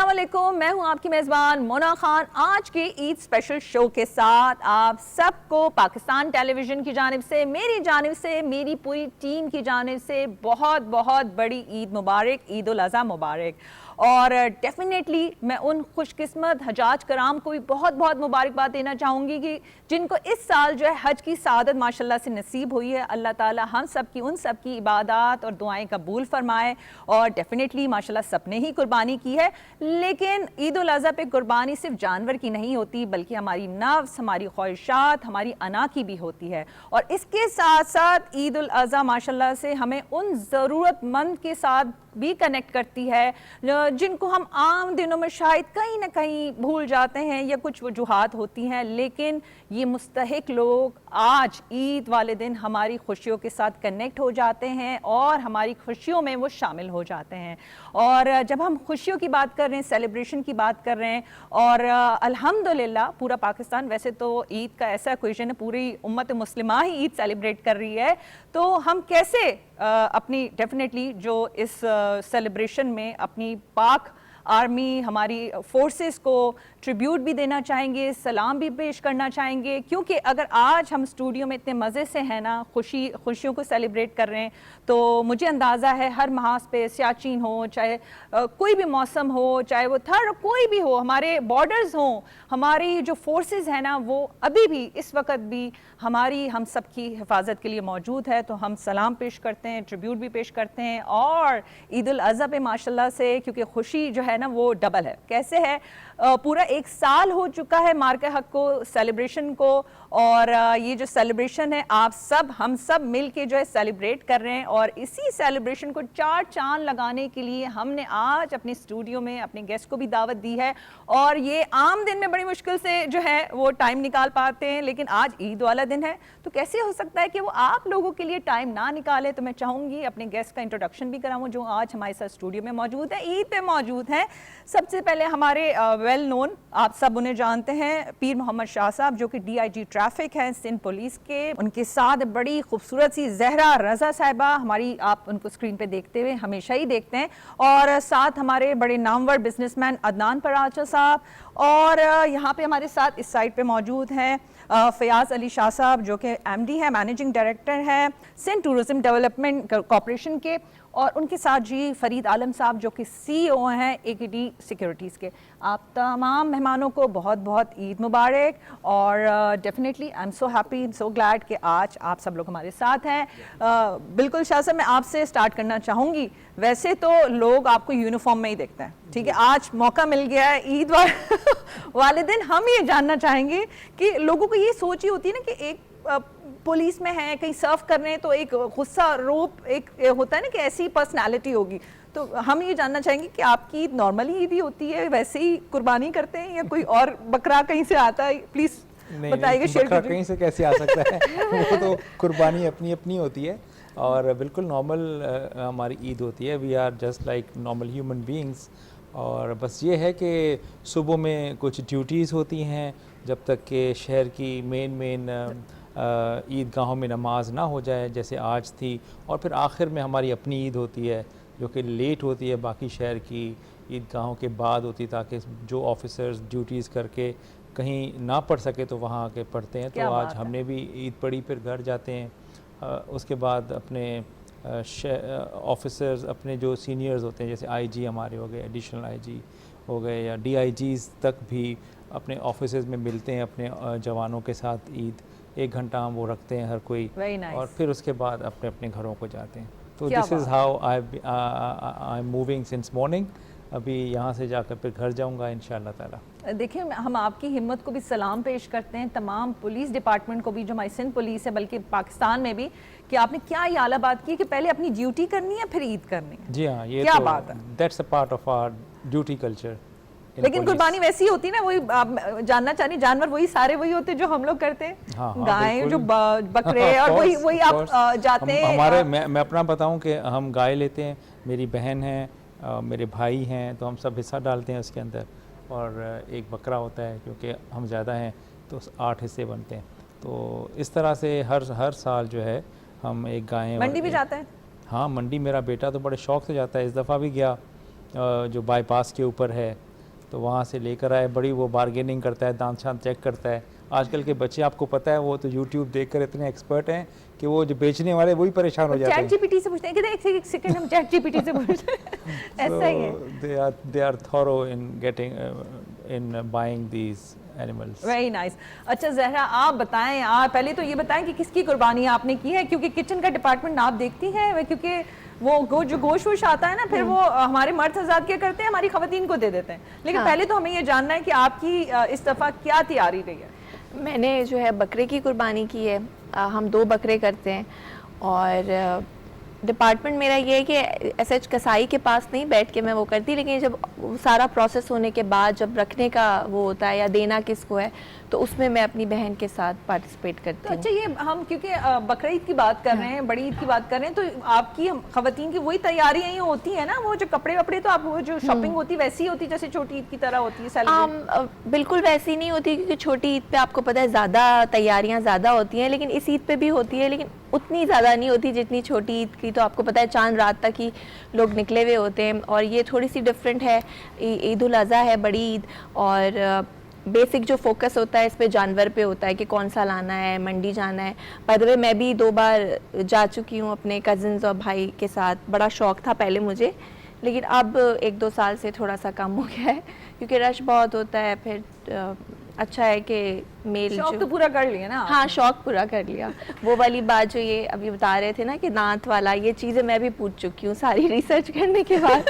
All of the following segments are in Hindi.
अस्सलाम वालेकुम, मैं हूं आपकी मेज़बान मोना खान। आज के ईद स्पेशल शो के साथ आप सबको पाकिस्तान टेलीविज़न की जानिब से, मेरी जानिब से, मेरी पूरी टीम की जानिब से बहुत बहुत बड़ी ईद मुबारक, ईद उल अज़हा मुबारक। और डेफिनेटली मैं उन खुशकिस्मत हजाज कराम को भी बहुत बहुत मुबारकबाद देना चाहूँगी कि जिनको इस साल जो है हज की सआदत माशाल्लाह से नसीब हुई है। अल्लाह ताला हम सब की उन सब की इबादत और दुआएं कबूल फरमाए। और डेफिनेटली माशाल्लाह सबने ही कुर्बानी की है, लेकिन ईद उल अज़हा पे कुर्बानी सिर्फ जानवर की नहीं होती बल्कि हमारी नफ्स, हमारी ख्वाहिशात, हमारी अना की भी होती है। और इसके साथ साथ ईद उल अज़हा माशाल्लाह से हमें उन ज़रूरतमंद के साथ भी कनेक्ट करती है जिनको हम आम दिनों में शायद कहीं ना कहीं भूल जाते हैं या कुछ वजूहात होती हैं, लेकिन ये मुस्तहिक लोग आज ईद वाले दिन हमारी खुशियों के साथ कनेक्ट हो जाते हैं और हमारी खुशियों में वो शामिल हो जाते हैं। और जब हम खुशियों की बात कर रहे हैं, सेलिब्रेशन की बात कर रहे हैं, और अल्हम्दुलिल्लाह पूरा पाकिस्तान, वैसे तो ईद का ऐसा क्वेश्चन है पूरी उम्मत मुस्लिमा ही ईद सेलिब्रेट कर रही है, तो हम कैसे अपनी डेफिनेटली जो इस सेलिब्रेशन में अपनी पाक आर्मी, हमारी फोर्सेस को ट्रिब्यूट भी देना चाहेंगे, सलाम भी पेश करना चाहेंगे। क्योंकि अगर आज हम स्टूडियो में इतने मज़े से हैं ना, खुशियों को सेलिब्रेट कर रहे हैं, तो मुझे अंदाज़ा है हर महाज पे सियाचिन हो, चाहे कोई भी मौसम हो, चाहे वो थर्ड कोई भी हो, हमारे बॉर्डर्स हों, हमारी जो फोर्सेस हैं ना वो अभी भी इस वक्त भी हमारी हम सब की हिफाजत के लिए मौजूद है। तो हम सलाम पेश करते हैं, ट्रिब्यूट भी पेश करते हैं। और ईद उल अज़हा पे माशाल्लाह से क्योंकि खुशी जो है ना वो डबल है। कैसे है, पूरा एक साल हो चुका है मार्के हक को सेलिब्रेशन को, और ये जो सेलिब्रेशन है आप सब हम सब मिल के जो है सेलिब्रेट कर रहे हैं। और इसी सेलिब्रेशन को चार चांद लगाने के लिए हमने आज अपने स्टूडियो में अपने गेस्ट को भी दावत दी है। और ये आम दिन में बड़ी मुश्किल से जो है वो टाइम निकाल पाते हैं, लेकिन आज ईद वाला दिन है, तो कैसे हो सकता है कि वो आप लोगों के लिए टाइम ना निकाले। तो मैं चाहूँगी अपने गेस्ट का इंट्रोडक्शन भी कराऊँ जो आज हमारे साथ स्टूडियो में मौजूद है, ईद पे मौजूद हैं। सबसे पहले हमारे वेल नोन, आप सब उन्हें जानते हैं, पीर मोहम्मद शाह साहब जो कि DIG ट्रैफिक हैं सिंध पुलिस के। उनके साथ बड़ी खूबसूरत सी जहरा रजा साहिबा, हमारी आप उनको स्क्रीन पे देखते हुए हमेशा ही देखते हैं। और साथ हमारे बड़े नामवर बिजनेसमैन अदनान पराचा साहब। और यहाँ पे हमारे साथ इस साइड पे मौजूद हैं फयाज़ अली शाह साहब जो कि MD है, मैनेजिंग डायरेक्टर हैं सिंध टूरिज्म डेवलपमेंट कॉरपोरेशन के। और उनके साथ जी फरीद आलम साहब जो कि CEO हैं AKD सिक्योरिटीज़ के। आप तमाम मेहमानों को बहुत बहुत ईद मुबारक। और definitely I am so happy, so glad कि आज आप सब लोग हमारे साथ हैं। बिल्कुल शाह साहब, मैं आपसे स्टार्ट करना चाहूँगी। वैसे तो लोग आपको यूनिफॉर्म में ही देखते हैं, ठीक है, आज मौका मिल गया है ईद वाले दिन हम ये जानना चाहेंगे कि लोगों को ये सोच ही होती है ना कि एक पुलिस में है, कहीं सर्व कर रहे हैं, तो एक गुस्सा रूप एक होता है ना कि ऐसी पर्सनालिटी होगी। तो हम ये जानना चाहेंगे कि आपकी ईद नॉर्मली ईद ही होती है, वैसे ही कुर्बानी करते हैं या कोई और बकरा कहीं से आता है? प्लीज़ बताइएगा, शेयर कीजिए। कहीं से कैसे आ सकता है वो तो कुर्बानी अपनी अपनी होती है और बिल्कुल नॉर्मल हमारी ईद होती है। We are just like normal human beings. और बस ये है कि सुबह में कुछ ड्यूटीज़ होती हैं जब तक कि शहर की मेन ईदगाहों में नमाज ना हो जाए, जैसे आज थी। और फिर आखिर में हमारी अपनी ईद होती है जो कि लेट होती है बाकी शहर की ईदगाहों के बाद होती, ताकि जो ऑफिसर्स ड्यूटीज़ करके कहीं ना पढ़ सके तो वहाँ आके पढ़ते हैं। तो आज हमने भी ईद पढ़ी, फिर घर जाते हैं। उसके बाद अपने ऑफिसर्स, अपने जो सीनियर्स होते हैं जैसे IG हमारे हो गए, एडिशनल IG हो गए, या DIGs तक भी अपने ऑफिसेज में मिलते हैं अपने जवानों के साथ। ईद 1 घंटा हम वो रखते हैं हर कोई। nice. और फिर उसके बाद अपने अपने घरों को जाते हैं। तो this is how I am moving since morning. अभी यहाँ से जाकर फिर घर जाऊँगा इंशाअल्लाह ताला। देखिए, हम आपकी हिम्मत को भी सलाम पेश करते हैं, तमाम पुलिस डिपार्टमेंट को भी जो हमारी सिंध पुलिस है, बल्कि पाकिस्तान में भी, कि आपने क्या ये आला बात की कि पहले अपनी ड्यूटी करनी है फिर ईद करनी है। जी हाँ, ये क्या तो बात है, that's a part of our duty culture. लेकिन कुर्बानी वैसी होती है ना, वही आप जानना चाहिए, जानवर वही सारे वही होते जो हम लोग करते हैं। हाँ, गाय जो बकरे और वही आप जाते हैं। हमारे मैं अपना बताऊं कि हम गाय लेते हैं, मेरी बहन है, मेरे भाई हैं, तो हम सब हिस्सा डालते हैं उसके अंदर। और एक बकरा होता है क्योंकि हम ज़्यादा हैं तो 8 हिस्से बनते हैं। तो इस तरह से हर साल जो है हम एक गाय। मंडी भी जाते हैं? हाँ, मंडी मेरा बेटा तो बड़े शौक़ से जाता है। इस दफ़ा भी गया, जो बाईपास के ऊपर है तो वहाँ से लेकर आए, बड़ी वो बार्गेनिंग करता है, दांत शांत चेक करता है। आजकल के बच्चे आपको पता है वो तो यूट्यूब देखकर इतने एक्सपर्ट हैं कि वो जो बेचने वाले वही परेशान हो जाते हैं। चैट जीपीटी से पूछते हैं, कहते हैं एक सेकंड हम चैट जीपीटी से पूछते हैं। ऐसा ही है। They are thorough in getting in buying these animals. Very nice. अच्छा ज़हरा, आप बताएं, आप पहले तो ये बताएं कि किसकी कुर्बानी आपने की है, क्योंकि किचन का डिपार्टमेंट आप देखती हैं, क्योंकि वो जो गोश्त वोश आता है ना, फिर वो हमारे मर्द हज़रात क्या करते हैं, हमारी ख़वातीन को दे देते हैं। लेकिन हाँ। पहले तो हमें ये जानना है कि आपकी इस दफ़ा क्या तैयारी रही है। मैंने जो है बकरे की कुर्बानी की है। हम 2 बकरे करते हैं और डिपार्टमेंट मेरा ये है कि ऐसे कसाई के पास नहीं बैठ के मैं वो करती, लेकिन जब सारा प्रोसेस होने के बाद जब रखने का वो होता है या देना किसको है, तो उसमें मैं अपनी बहन के साथ पार्टिसिपेट करती तो हूँ। अच्छा, ये हम क्योंकि बकरा ईद की बात कर रहे हैं, बड़ी ईद की बात कर रहे हैं, तो आपकी ख़वातीन की वही तैयारियां ही होती है ना, वो जो कपड़े वपड़े तो आप वो जो शॉपिंग होती है वैसी होती है जैसे छोटी ईद की तरह होती है सेलिब्रेट? बिल्कुल वैसी नहीं होती, क्योंकि छोटी ईद पे आपको पता है ज़्यादा तैयारियां ज़्यादा होती हैं, लेकिन इस ईद पे भी होती है, लेकिन उतनी ज़्यादा नहीं होती जितनी छोटी ईद की। तो आपको पता है चांद रात तक ही लोग निकले हुए होते हैं, और ये थोड़ी सी डिफरेंट है। ईद उल अज़हा है बड़ी ईद, और बेसिक जो फोकस होता है इस पे जानवर पे होता है कि कौन सा लाना है, मंडी जाना है। बाय द वे मैं भी 2 बार जा चुकी हूँ अपने कज़न्स और भाई के साथ। बड़ा शौक़ था पहले मुझे, लेकिन अब 1-2 साल से थोड़ा सा कम हो गया है, क्योंकि रश बहुत होता है। फिर अच्छा है कि मेल शौक तो पूरा कर लिया ना। हाँ, शौक पूरा कर लिया। वो वाली बात जो ये अभी बता रहे थे ना कि दांत वाला, ये चीज़ें मैं भी पूछ चुकी हूँ सारी रिसर्च करने के बाद।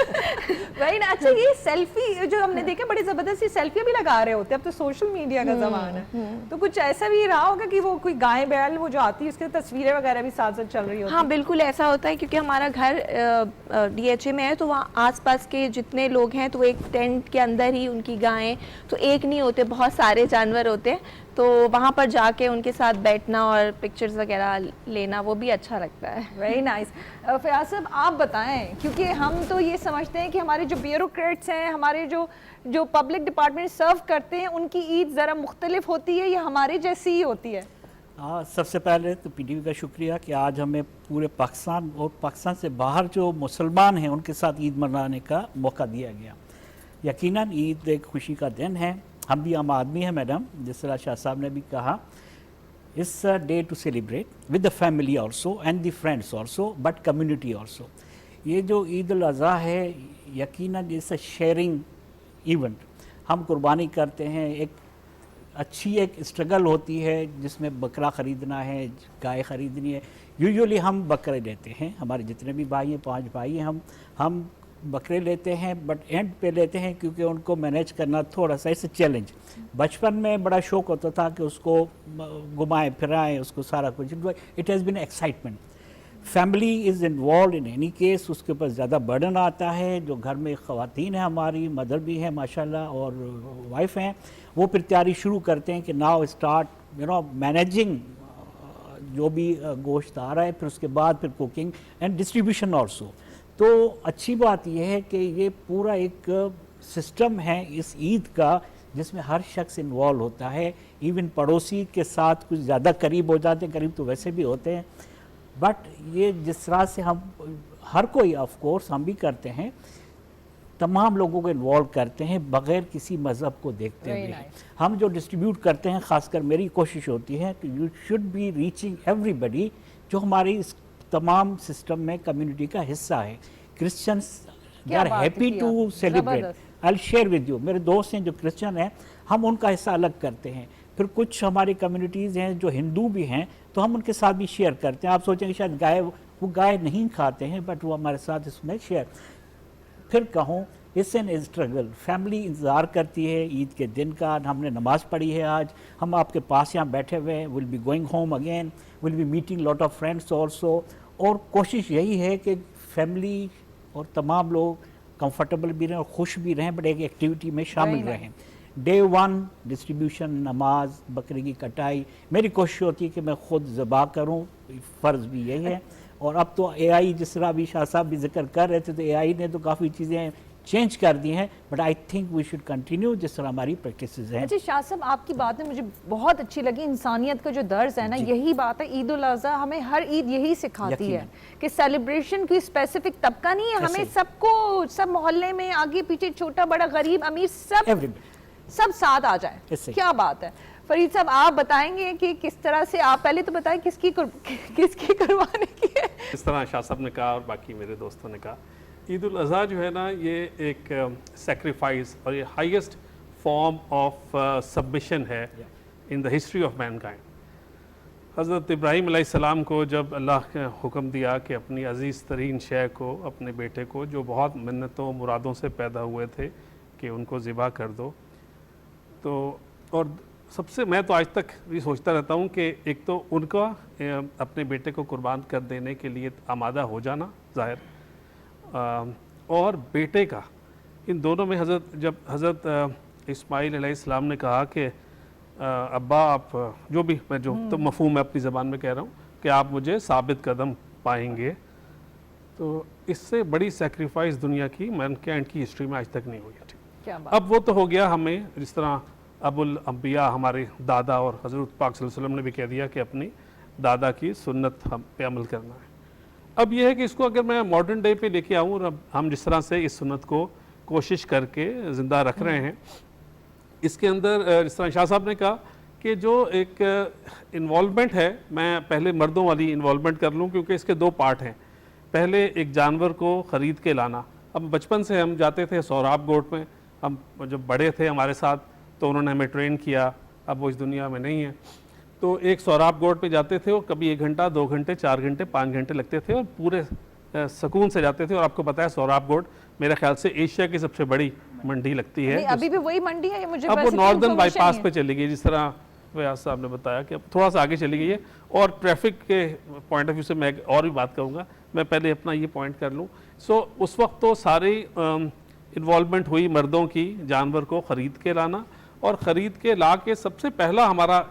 वही ना। अच्छा, ये सेल्फी जो हमने देखा, बड़ी ज़बरदस्ती सेल्फी भी लगा रहे होते हैं, अब तो सोशल मीडिया का ज़माना है, तो कुछ ऐसा भी रहा होगा कि वो कोई गाय बैल वो जो आती है उसकी तस्वीरें वगैरह भी साथ साथ चल रही होती है? हाँ बिल्कुल ऐसा होता है, क्योंकि हमारा घर DHA में है, तो वहाँ आसपास के जितने लोग हैं तो एक टेंट के अंदर ही उनकी गायें, तो एक नहीं होते, बहुत सारे जानवर होते हैं, तो वहाँ पर जाके उनके साथ बैठना और पिक्चर्स वगैरह लेना वो भी अच्छा लगता है। Very nice. फयाज साहब, आप बताएं, क्योंकि हम तो ये समझते हैं कि हमारे जो ब्यूरोक्रेट्स हैं, हमारे जो पब्लिक डिपार्टमेंट सर्व करते हैं, उनकी ईद ज़रा मुख्तलिफ होती है या हमारे जैसी ही होती है? हाँ, सबसे पहले तो PTV का शुक्रिया कि आज हमें पूरे पाकिस्तान और पाकिस्तान से बाहर जो मुसलमान हैं उनके साथ ईद मनाने का मौका दिया गया। यकीनन ईद एक खुशी का दिन है। हम भी आम आदमी हैं मैडम, जिस तरह शाह साहब ने भी कहा, it's a day to celebrate with the family also and the friends also, but community also. ये जो ईद उल अज़हा है, यकीनन इट्स अ शेयरिंग इवेंट। हम कुर्बानी करते हैं, एक अच्छी एक स्ट्रगल होती है जिसमें बकरा ख़रीदना है, गाय ख़रीदनी है। यूजुअली हम बकरे लेते हैं, हमारे जितने भी भाई हैं, 5 भाई हैं, हम बकरे लेते हैं, बट एंड पे लेते हैं क्योंकि उनको मैनेज करना थोड़ा सा इट्स चैलेंज। बचपन में बड़ा शौक़ होता था कि उसको घुमाएं फिराएं, उसको सारा कुछ, it has been excitement. Family is involve in any case, उसके ऊपर ज़्यादा बर्डन आता है। जो घर में ख़वातीन हैं, हमारी मदर भी हैं माशाल्लाह और वाइफ हैं, वो फिर तैयारी शुरू करते हैं कि नाउ स्टार्ट मैनेजिंग जो भी गोश्त आ रहा है, फिर उसके बाद फिर कुकिंग एंड डिस्ट्रीब्यूशन ऑल्सो। तो अच्छी बात यह है कि ये पूरा एक सिस्टम है इस ईद का जिसमें हर शख्स इन्वॉल्व होता है। इवन पड़ोसी के साथ कुछ ज़्यादा करीब हो जाते हैं, करीब तो वैसे भी होते हैं, बट ये जिस तरह से हम हर कोई ऑफ कोर्स हम भी करते हैं, तमाम लोगों को इन्वॉल्व करते हैं बग़ैर किसी मज़हब को देखते हुए। हम जो डिस्ट्रीब्यूट करते हैं, ख़ासकर मेरी कोशिश होती है कि you should be reaching everybody जो हमारी इस तमाम सिस्टम में कम्युनिटी का हिस्सा है। Christians they are happy to celebrate. I will share with you, मेरे दोस्त हैं जो क्रिश्चियन हैं, हम उनका हिस्सा अलग करते हैं। फिर कुछ हमारी कम्युनिटीज़ हैं जो हिंदू भी हैं, तो हम उनके साथ भी शेयर करते हैं। आप सोचेंगे शायद वो गाय नहीं खाते हैं, बट वो हमारे साथ इसमें शेयर। फिर कहूँ इट्स एन स्ट्रगल। फैमिली इंतज़ार करती है ईद के दिन का। हमने नमाज़ पढ़ी है, आज हम आपके पास यहाँ बैठे हुए हैं, will be going home again, will be meeting lot of friends also. और कोशिश यही है कि फैमिली और तमाम लोग कंफर्टेबल भी रहें और खुश भी रहें, बट एक एक्टिविटी में शामिल रहें। डे 1 डिस्ट्रीब्यूशन, नमाज, बकरे की कटाई। मेरी कोशिश होती है कि मैं ख़ुद ज़बा करूं, फ़र्ज़ भी यही है, और अब तो AI, जिस तरह अभी शाह साहब भी जिक्र कर रहे थे, तो AI ने तो काफ़ी चीज़ें चेंज कर दी हैं, but I think we should continue जिस तरह हमारी प्रैक्टिसेस हैं। अच्छा शाह साहब, आपकी बात में मुझे बहुत अच्छी लगी, इंसानियत का जो दर्ज है ना, यही बात है। ईद उल अज़हा हमें हर ईद यही सिखाती है कि सेलिब्रेशन की स्पेसिफिक तबका नहीं है, हमें सबको, सब मोहल्ले में आगे पीछे, छोटा बड़ा, गरीब अमीर, सब साथ आ जाए। क्या बात है। फरीद साहब, आप बताएंगे कि किस तरह से, आप पहले तो बताएं किसकी कुर्बानी की है। इस तरह शाह साहब ने कहा और बाकी मेरे दोस्तों ने कहा, ईद उल अज़हा जो है ना, ये एक सेक्रीफाइस और ये हाईएस्ट फॉर्म ऑफ सबमिशन है in the history of Mankind. हज़रत इब्राहीम अलैहिस्सलाम को जब अल्लाह ने हुक्म दिया कि अपनी अज़ीज़ तरीन शय को, अपने बेटे को, जो बहुत मिन्नतों मुरादों से पैदा हुए थे, कि उनको ज़िबा कर दो, तो और सबसे, मैं तो आज तक भी सोचता रहता हूँ कि एक तो उनका अपने बेटे को कुर्बान कर देने के लिए आमादा हो जाना ज़ाहिर, और बेटे का, इन दोनों में जब हज़रत इस्माइल अलैहिस्सलाम ने कहा कि अब्बा आप जो भी, मैं जो तो मफ़हूम मैं अपनी ज़बान में कह रहा हूँ कि आप मुझे साबित कदम पाएंगे, तो इससे बड़ी सेक्रीफाइस दुनिया की मैनकाइंड की हिस्ट्री में आज तक नहीं हुई थी। अब वो तो हो गया, हमें जिस तरह अबुल अंबिया हमारे दादा और हज़रत पाक सल्लल्लाहु अलैहि वसल्लम ने भी कह दिया कि अपनी दादा की सुन्नत हम पे अमल करना है। अब यह है कि इसको अगर मैं मॉडर्न डे पे लेके आऊँ, और हम जिस तरह से इस सुन्नत को कोशिश करके ज़िंदा रख रहे हैं, इसके अंदर जिस तरह शाह साहब ने कहा कि जो एक इन्वॉल्वमेंट है, मैं पहले मर्दों वाली इन्वॉल्वमेंट कर लूँ, क्योंकि इसके दो पार्ट हैं। पहले एक जानवर को ख़रीद के लाना। अब बचपन से हम जाते थे सोहराब गोट में, हम जब बड़े थे हमारे साथ, तो उन्होंने हमें ट्रेन किया, अब वो इस दुनिया में नहीं है। तो एक सोहराब गोट पे जाते थे, और कभी 1 घंटा, 2 घंटे, 4 घंटे, 5 घंटे लगते थे, और पूरे सुकून से जाते थे। और आपको पता है सोहराब गोट मेरे ख्याल से एशिया की सबसे बड़ी मंडी लगती है। अभी भी वही मंडी है, मुझे अब वो नॉर्दर्न बाईपास पे चली गई, जिस तरह व्यास साहब ने बताया कि अब थोड़ा सा आगे चली गई है। और ट्रैफिक के पॉइंट ऑफ व्यू से मैं और भी बात करूँगा, मैं पहले अपना ये पॉइंट कर लूँ। उस वक्त तो सारी इन्वॉल्वमेंट हुई मर्दों की, जानवर को ख़रीद के लाना, और ख़रीद के ला के सबसे पहला हमारा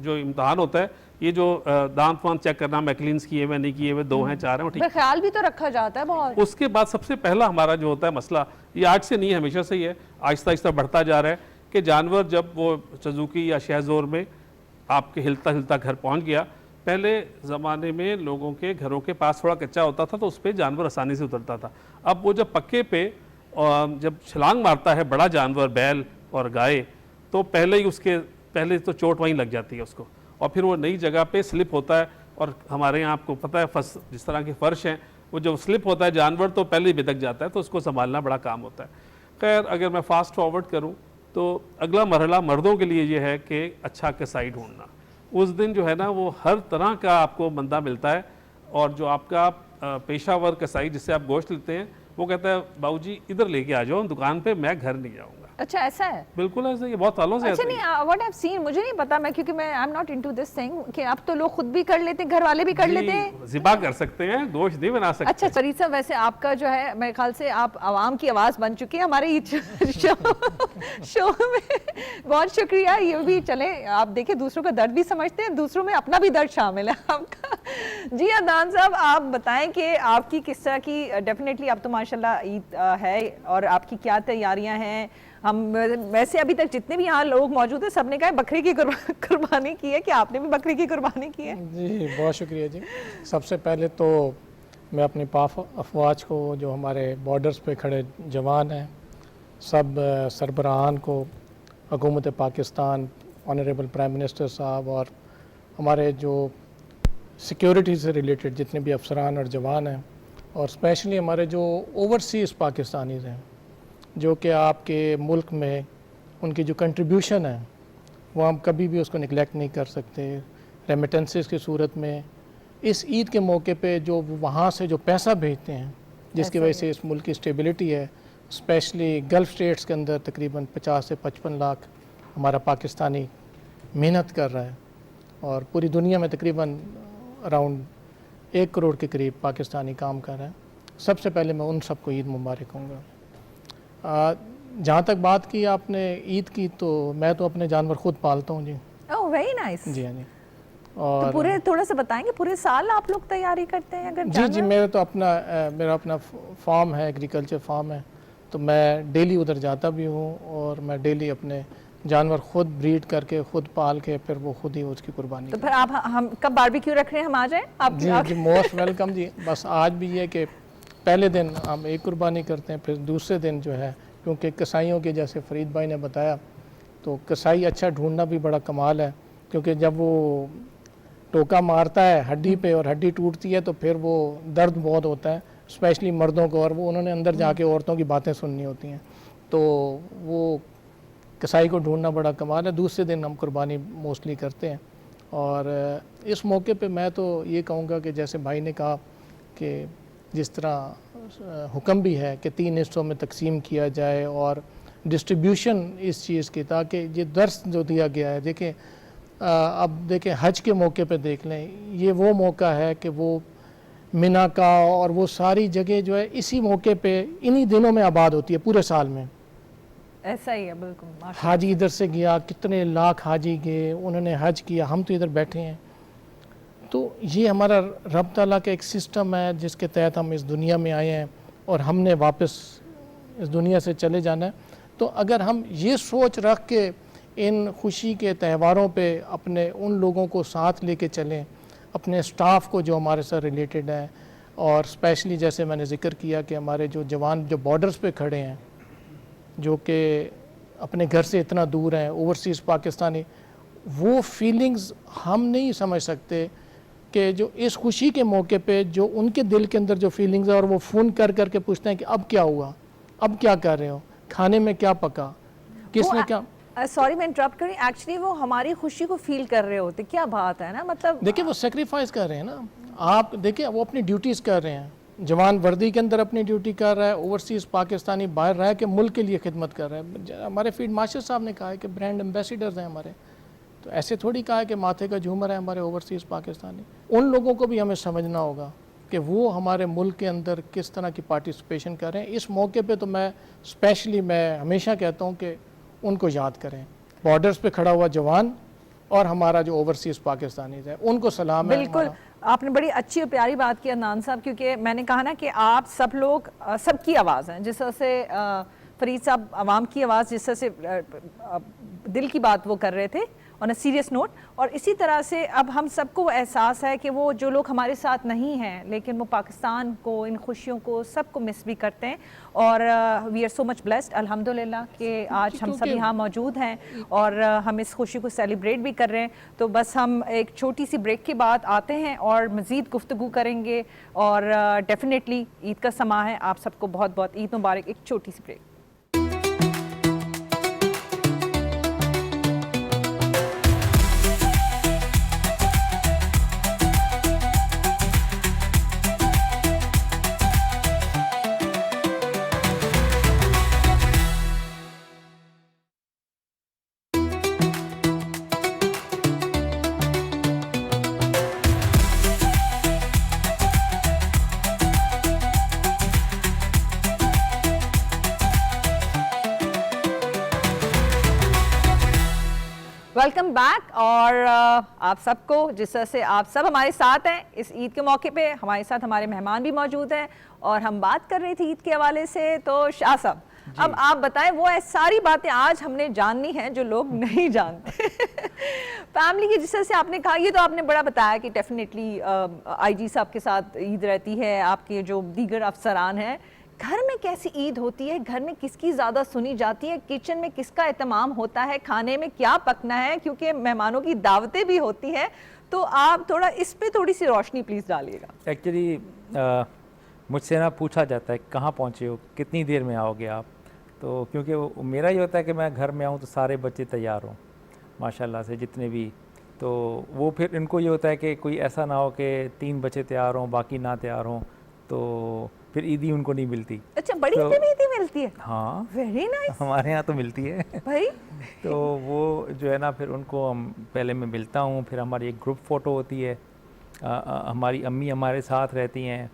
जो इम्तहान होता है, ये जो दांत वांत चेक करना, मैकलिन्स किए हुए नहीं किए हुए, 2 हैं 4 हैं, वो ठीक, ख्याल भी तो रखा जाता है बहुत। उसके बाद सबसे पहला हमारा जो होता है मसला, ये आज से नहीं है, हमेशा से ही है, आहिस्ता आहिस्ता बढ़ता जा रहा है, कि जानवर जब वो सुजुकी या शहजोर में आपके हिलता हिलता घर पहुंच गया, पहले ज़माने में लोगों के घरों के पास थोड़ा कच्चा होता था, तो उस पर जानवर आसानी से उतरता था। अब वो जब पक्के पे जब छलांग मारता है बड़ा जानवर, बैल और गाय, तो पहले तो चोट वहीं लग जाती है उसको, और फिर वो नई जगह पे स्लिप होता है। और हमारे यहाँ आपको पता है जिस तरह के फ़र्श हैं, वो जब स्लिप होता है जानवर तो पहले ही बिदक जाता है, तो उसको संभालना बड़ा काम होता है। खैर, अगर मैं फास्ट फॉरवर्ड करूँ तो अगला मरहला मर्दों के लिए ये है कि अच्छा कसाई ढूंढना। उस दिन जो है ना, वो हर तरह का आपको बंदा मिलता है, और जो आपका पेशावर कसाई जिससे आप गोश्त लेते हैं, वो कहता है बाबूजी इधर लेके आ जाओ दुकान पे, मैं घर नहीं जाऊँगा। अच्छा, ऐसा है? बिल्कुल ऐसा, ये बहुत सालों से। अच्छा नहीं, व्हाट आई हैव सीन, मुझे नहीं पता, मैं क्योंकि मैं I am not into this thing, कि अब तो लोग खुद भी कर लेते हैं, घर वाले भी कर लेते हैं, ज़िबा कर सकते हैं, गोश्त नहीं बना सकते। अच्छा फरीद साहब, वैसे आपका जो है, मेरे ख्याल से आप आवाम की आवाज़ बन चुके हैं हमारे शो में। बहुत शुक्रिया। ये भी चले, आप देखें दूसरों का दर्द भी समझते हैं, दूसरों में अपना भी दर्द शामिल है आपका। जी अदनान साहब, आप बताएं कि आपकी किस तरह की, डेफिनेटली अब तो माशाल्लाह ईद है, और आपकी क्या तैयारियां हैं? हम वैसे अभी तक जितने भी यहाँ लोग मौजूद हैं, सबने कहा बकरे की कुर्बानी की है, कि आपने भी बकरे की कुर्बानी की है? जी बहुत शुक्रिया जी। सबसे पहले तो मैं अपनी पाक अफवाज को, जो हमारे बॉर्डर्स पे खड़े जवान हैं, सब सरबराहान को, हुकूमत पाकिस्तान, ऑनरेबल प्राइम मिनिस्टर साहब, और हमारे जो सिक्योरिटी से रिलेटेड जितने भी अफसरान और जवान हैं, और स्पेशली हमारे जो ओवरसीज़ पाकिस्तानीज़ हैं, जो कि आपके मुल्क में उनकी जो कंट्रीब्यूशन है, वो हम कभी भी उसको निगलेक्ट नहीं कर सकते। रेमिटेंसेस की सूरत में इस ईद के मौके पे जो वहाँ से जो पैसा भेजते हैं, जिसकी वजह से इस मुल्क की स्टेबिलिटी है, स्पेशली गल्फ़ स्टेट्स के अंदर तकरीबन 50 से 55 लाख हमारा पाकिस्तानी मेहनत कर रहा है, और पूरी दुनिया में तकरीबन अराउंड 1 करोड़ के करीब पाकिस्तानी काम कर रहे हैं। सबसे पहले मैं उन सबको ईद मुबारक कहूँगा। जहाँ तक बात की आपने ईद की, तो मैं तो अपने जानवर खुद पालता हूँ जी। Oh very nice. जी हाँ जी। तो पूरे थोड़ा सा बताएंगे, पूरे साल आप लोग तैयारी करते हैं अगर जी जी, मेरा अपना फार्म है, एग्रीकल्चर फार्म है, तो मैं डेली उधर जाता भी हूँ और मैं डेली अपने जानवर खुद ब्रीड करके, खुद पाल के, फिर वो खुद ही उसकी कुर्बानी तो फिर आप हम कब बारबेक्यू रख रहे हैं, हम आ जाएं आप? जी जी, मोस्ट वेलकम जी। बस आज भी ये कि पहले दिन हम एक कुर्बानी करते हैं, फिर दूसरे दिन जो है, क्योंकि कसाईयों के जैसे फरीद भाई ने बताया, तो कसाई अच्छा ढूंढना भी बड़ा कमाल है, क्योंकि जब वो टोका मारता है हड्डी पे और हड्डी टूटती है तो फिर वो दर्द बहुत होता है, स्पेशली मर्दों को, और वो उन्होंने अंदर जाके औरतों की बातें सुननी होती हैं, तो वो कसाई को ढूंढना बड़ा कमाल है। दूसरे दिन हम कुर्बानी मोस्टली करते हैं। और इस मौके पे मैं तो ये कहूँगा कि जैसे भाई ने कहा कि जिस तरह हुक्म भी है कि 3 हिस्सों में तकसीम किया जाए और डिस्ट्रीब्यूशन इस चीज़ की, ताकि ये दर्स जो दिया गया है, देखें अब देखें हज के मौके पे देख लें, ये वो मौका है कि वो मिना का और वो सारी जगह जो है इसी मौके पे इन्हीं दिनों में आबाद होती है पूरे साल में। ऐसा ही है बिल्कुल, माशाल्लाह। हाजी इधर से गया, कितने लाख हाजी गए, उन्होंने हज किया, हम तो इधर बैठे हैं। तो ये हमारा रब ताला का एक सिस्टम है जिसके तहत हम इस दुनिया में आए हैं और हमने वापस इस दुनिया से चले जाना है। तो अगर हम ये सोच रख के इन खुशी के त्योहारों पे अपने उन लोगों को साथ लेके चलें, अपने स्टाफ को जो हमारे साथ रिलेटेड है, और स्पेशली जैसे मैंने ज़िक्र किया कि हमारे जो जवान जो बॉर्डर्स पे खड़े हैं, जो कि अपने घर से इतना दूर हैं, ओवरसीज़ पाकिस्तानी, वो फीलिंग्स हम नहीं समझ सकते कि जो इस खुशी के मौके पे जो उनके दिल के अंदर जो फीलिंग्स है, और वो फ़ोन कर कर के पूछते हैं कि अब क्या हुआ, अब क्या कर रहे हो, खाने में क्या पका, किसने क्या। सॉरी मैं इंटरप्ट करी, एक्चुअली वो हमारी खुशी को फील कर रहे होते, क्या बात है ना, मतलब देखिए वो सेक्रीफाइस कर रहे हैं ना, आप देखिए वो अपनी ड्यूटीज़ कर रहे हैं, जवान वर्दी के अंदर अपनी ड्यूटी कर रहा है, ओवरसीज़ पाकिस्तानी बाहर रह के मुल्क के लिए खिदमत कर रहा है। हमारे फील्ड मार्शल साहब ने कहा है कि ब्रांड एम्बेसडर्स हैं हमारे, तो ऐसे थोड़ी कहा है कि माथे का झूमर है हमारे ओवरसीज़ पाकिस्तानी। उन लोगों को भी हमें समझना होगा कि वो हमारे मुल्क के अंदर किस तरह की पार्टिसिपेशन कर रहे हैं। इस मौके पे तो मैं स्पेशली मैं हमेशा कहता हूँ कि उनको याद करें, बॉर्डर्स पे खड़ा हुआ जवान और हमारा जो ओवरसीज़ पाकिस्तानी है, उनको सलाम है। बिल्कुल आपने बड़ी अच्छी और प्यारी बात की अदनान साहब, क्योंकि मैंने कहा ना कि आप सब लोग सबकी आवाज़ हैं, जिस तरह से फरीद साहब आवाम की आवाज़, जिस तरह से दिल की बात वो कर रहे थे ऑन अ सीरियस नोट, और इसी तरह से अब हम सबको एहसास है कि वो जो लोग हमारे साथ नहीं हैं लेकिन वो पाकिस्तान को, इन खुशियों को, सबको मिस भी करते हैं। और we are so much blessed अल्हम्दुलिल्लाह कि आज हम सब यहाँ मौजूद हैं और हम इस खुशी को सेलिब्रेट भी कर रहे हैं। तो बस हम एक छोटी सी ब्रेक के बाद आते हैं और मज़ीद गुफ्तगू करेंगे, और डेफिनेटली ईद का समा है, आप सबको बहुत बहुत ईद मुबारक। एक छोटी सी ब्रेक। Welcome back. और आप सबको, जिस तरह से आप सब हमारे साथ हैं इस ईद के मौके पे, हमारे साथ हमारे मेहमान भी मौजूद हैं और हम बात कर रही थी ईद के हवाले से। तो शाह साहब, अब आप बताएं, वो सारी बातें आज हमने जाननी हैं जो लोग नहीं जानते। फैमिली की, जिस तरह से आपने कहा, ये तो आपने बड़ा बताया कि डेफिनेटली आईजी साहब के साथ ईद रहती है, आपके जो दीगर अफसरान हैं, घर में कैसी ईद होती है, घर में किसकी ज़्यादा सुनी जाती है, किचन में किसका एहतमाम होता है, खाने में क्या पकना है, क्योंकि मेहमानों की दावतें भी होती हैं। तो आप थोड़ा इस पे थोड़ी सी रोशनी प्लीज़ डालिएगा। एक्चुअली मुझसे ना पूछा जाता है कहाँ पहुँचे हो, कितनी देर में आओगे आप, तो क्योंकि मेरा ये होता है कि मैं घर में आऊँ तो सारे बच्चे तैयार हों माशाल्लाह से, जितने भी, तो वो फिर इनको ये होता है कि कोई ऐसा ना हो कि 3 बच्चे तैयार हों बाकी ना तैयार हों, तो फिर ईदी उनको नहीं मिलती। अच्छा, बड़ी तो, ईद भी ईदी मिलती है? हाँ, वेरी नाइस। हमारे यहाँ तो मिलती है भाई तो वो जो है ना, फिर उनको हम पहले मैं मिलता हूँ, फिर हमारी एक ग्रुप फ़ोटो होती है, हमारी अम्मी हमारे साथ रहती हैं,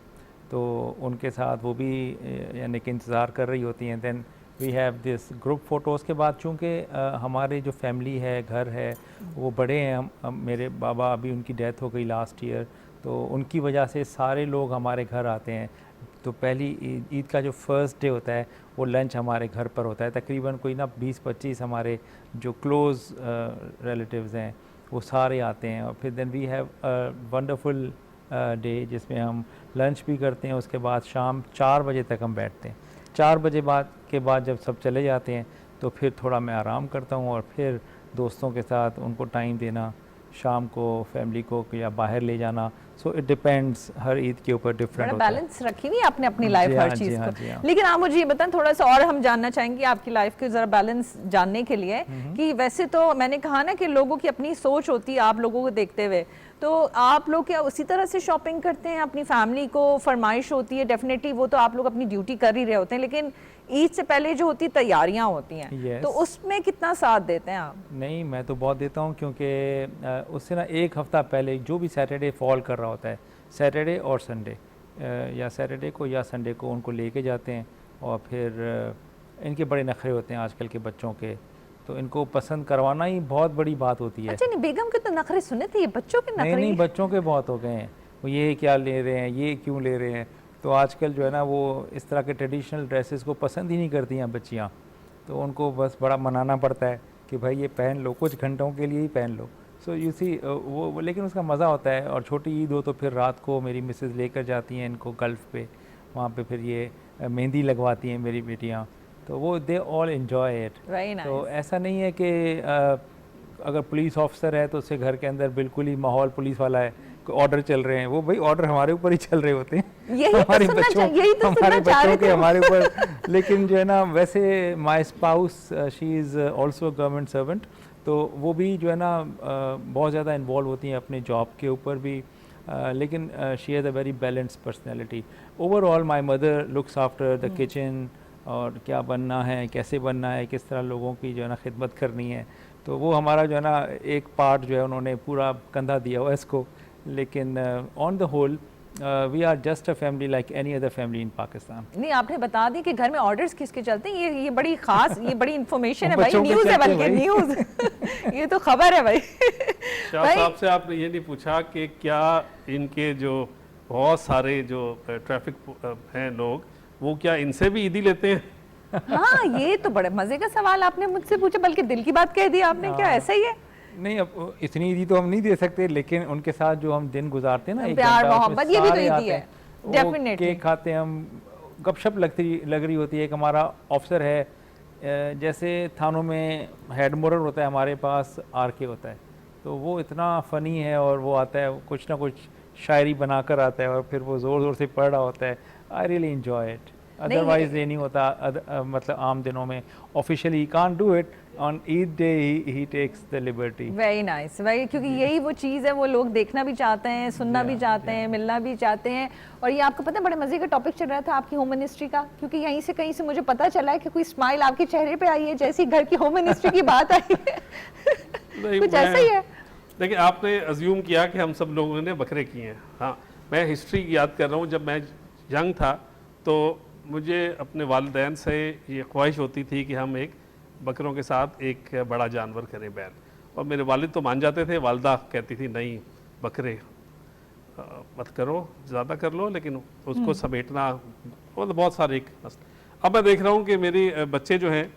तो उनके साथ वो भी यानी कि इंतज़ार कर रही होती हैं। Then we have this group photos के बाद चूँकि हमारे जो फैमिली है, घर है, वो बड़े हैं। हम मेरे बाबा अभी उनकी डेथ हो गई लास्ट ईयर, तो उनकी वजह से सारे लोग हमारे घर आते हैं। तो पहली ईद का जो फर्स्ट डे होता है वो लंच हमारे घर पर होता है। तकरीबन कोई ना 20-25 हमारे जो क्लोज़ रिलेटिव्स हैं वो सारे आते हैं। और फिर then we have wonderful day जिसमें हम लंच भी करते हैं। उसके बाद शाम 4 बजे तक हम बैठते हैं। 4 बजे के बाद जब सब चले जाते हैं तो फिर थोड़ा मैं आराम करता हूँ और फिर दोस्तों के साथ उनको टाइम देना, शाम को फैमिली को या बाहर ले जाना। सो इट डिपेंड्स, हर ईद के ऊपर डिफरेंट बड़ा होता है। बैलेंस रखी हुई है आपने अपनी लाइफ जी हर हाँ, चीज जी हाँ, को। जी हाँ। लेकिन आप मुझे ये बताएं, थोड़ा सा और हम जानना चाहेंगे आपकी लाइफ के जरा बैलेंस जानने के लिए कि वैसे तो मैंने कहा ना कि लोगों की अपनी सोच होती है आप लोगों को देखते हुए, तो आप लोग क्या उसी तरह से शॉपिंग करते हैं? अपनी फैमिली को फरमाइश होती है, डेफिनेटली वो तो आप लोग अपनी ड्यूटी कर ही रहे होते हैं, लेकिन ईद से पहले जो होती तैयारियां होती हैं Yes. तो उसमें कितना साथ देते हैं आप? नहीं, मैं तो बहुत देता हूँ, क्योंकि उससे ना एक हफ़्ता पहले जो भी सैटरडे फॉल कर रहा होता है, सैटरडे और संडे, या सैटरडे को या संडे को उनको लेके जाते हैं। और फिर इनके बड़े नखरे होते हैं आजकल के बच्चों के, तो इनको पसंद करवाना ही बहुत बड़ी बात होती है। अच्छा, नहीं बेगम के तो नखरे सुने थे, ये बच्चों के नहीं नखरे? नहीं, बच्चों के बहुत हो गए हैं। वो ये क्या ले रहे हैं, ये क्यों ले रहे हैं। तो आजकल जो है ना वो इस तरह के ट्रेडिशनल ड्रेसेस को पसंद ही नहीं करती हैं बच्चियाँ, तो उनको बस बड़ा मनाना पड़ता है कि भाई ये पहन लो, कुछ घंटों के लिए ही पहन लो। सो यू सी वो लेकिन उसका मज़ा होता है। और छोटी ईद हो तो फिर रात को मेरी मिसेज़ लेकर जाती हैं इनको गल्फ़ पे, वहाँ पे फिर ये मेहंदी लगवाती हैं मेरी बेटियाँ, तो वो they all enjoy it. Very nice. तो ऐसा नहीं है कि अगर पुलिस ऑफिसर है तो उससे घर के अंदर बिल्कुल ही माहौल पुलिस वाला है, कोई ऑर्डर चल रहे हैं, वो भाई ऑर्डर हमारे ऊपर ही चल रहे होते हैं। यही तो हमारे सुनना बच्चों यही तो हमारे सुनना चाह रहे बच्चों के थे। हमारे ऊपर। लेकिन जो है ना, वैसे my spouse she is also government servant, तो वो भी जो है ना बहुत ज़्यादा इन्वॉल्व होती हैं अपने जॉब के ऊपर भी। लेकिन she has a very balanced personality. Overall my mother looks after the kitchen, और क्या बनना है, कैसे बनना है, किस तरह लोगों की जो है ना खिदमत करनी है, तो वो हमारा जो है ना एक पार्ट जो है उन्होंने पूरा कंधा दिया हुआ है इसको। लेकिन on the whole we are just a family like any other family in Pakistan. नहीं, आपने बता दी कि घर में ऑर्डर्स किसके चलते हैं, ये बड़ी खास, ये बड़ी इन्फॉर्मेशन है भाई, बच्चों के न्यूज़ है, चलते हैं बल्कि भाई। न्यूज़ ये तो खबर है भाई। शाह भाई, साहब से आपने ये नहीं पूछा कि क्या इनके जो बहुत सारे जो ट्रैफिक हैं लोग, वो क्या इनसे भी ईदी लेते हैं? हाँ, ये तो बड़े मजे का सवाल आपने मुझसे पूछा, बल्कि दिल की बात कह दी आपने। क्या ऐसा ही है? नहीं, अब इतनी ईदी तो हम नहीं दे सकते, लेकिन उनके साथ जो हम दिन गुजारते हैं ना, एक प्यार, घंटा, उसमें मोहब्बत, ये भी तो सारे ईदी आते है। हैं। वो Definitely. केक खाते हैं, हम गपशप लग रही होती है। एक हमारा ऑफिसर है, जैसे थानों में हेड मोरर होता है, हमारे पास आरके होता है, तो वो इतना फ़नी है और वो आता है कुछ ना कुछ शायरी बनाकर आता है और फिर वो ज़ोर ज़ोर से पढ़ रहा होता है। I really enjoy it. Otherwise ये नहीं होता, मतलब आम दिनों में officially he can't do it, on Eid day he takes the liberty. Very nice, very, क्योंकि यही वो चीज़ है, वो लोग देखना भी चाहते हैं, सुनना भी चाहते हैं, मिलना भी चाहते हैं। और ये आपको पता है बड़े मजे का टॉपिक चल रहा था आपकी होम मिनिस्ट्री का, क्योंकि यहीं से कहीं से मुझे पता चला है कि कोई स्माइल आपके चेहरे पे आई है जैसी घर की होम मिनिस्ट्री की बात आई है। नहीं, कुछ ऐसा ही है। देखिए, आपने अज्यूम किया कि हम सब लोगों ने बकरे किए हैं। हाँ, मैं हिस्ट्री याद कर रहा हूँ। जब मैं यंग था तो मुझे अपने वालिदैन से ये ख्वाहिश होती थी कि हम एक बकरों के साथ एक बड़ा जानवर करें, बैल। और मेरे वालिद तो मान जाते थे, वालदा कहती थी नहीं, बकरे मत करो, ज़्यादा कर लो, लेकिन उसको समेटना, मतलब बहुत सारे एक मसला। अब मैं देख रहा हूँ कि मेरे बच्चे जो हैं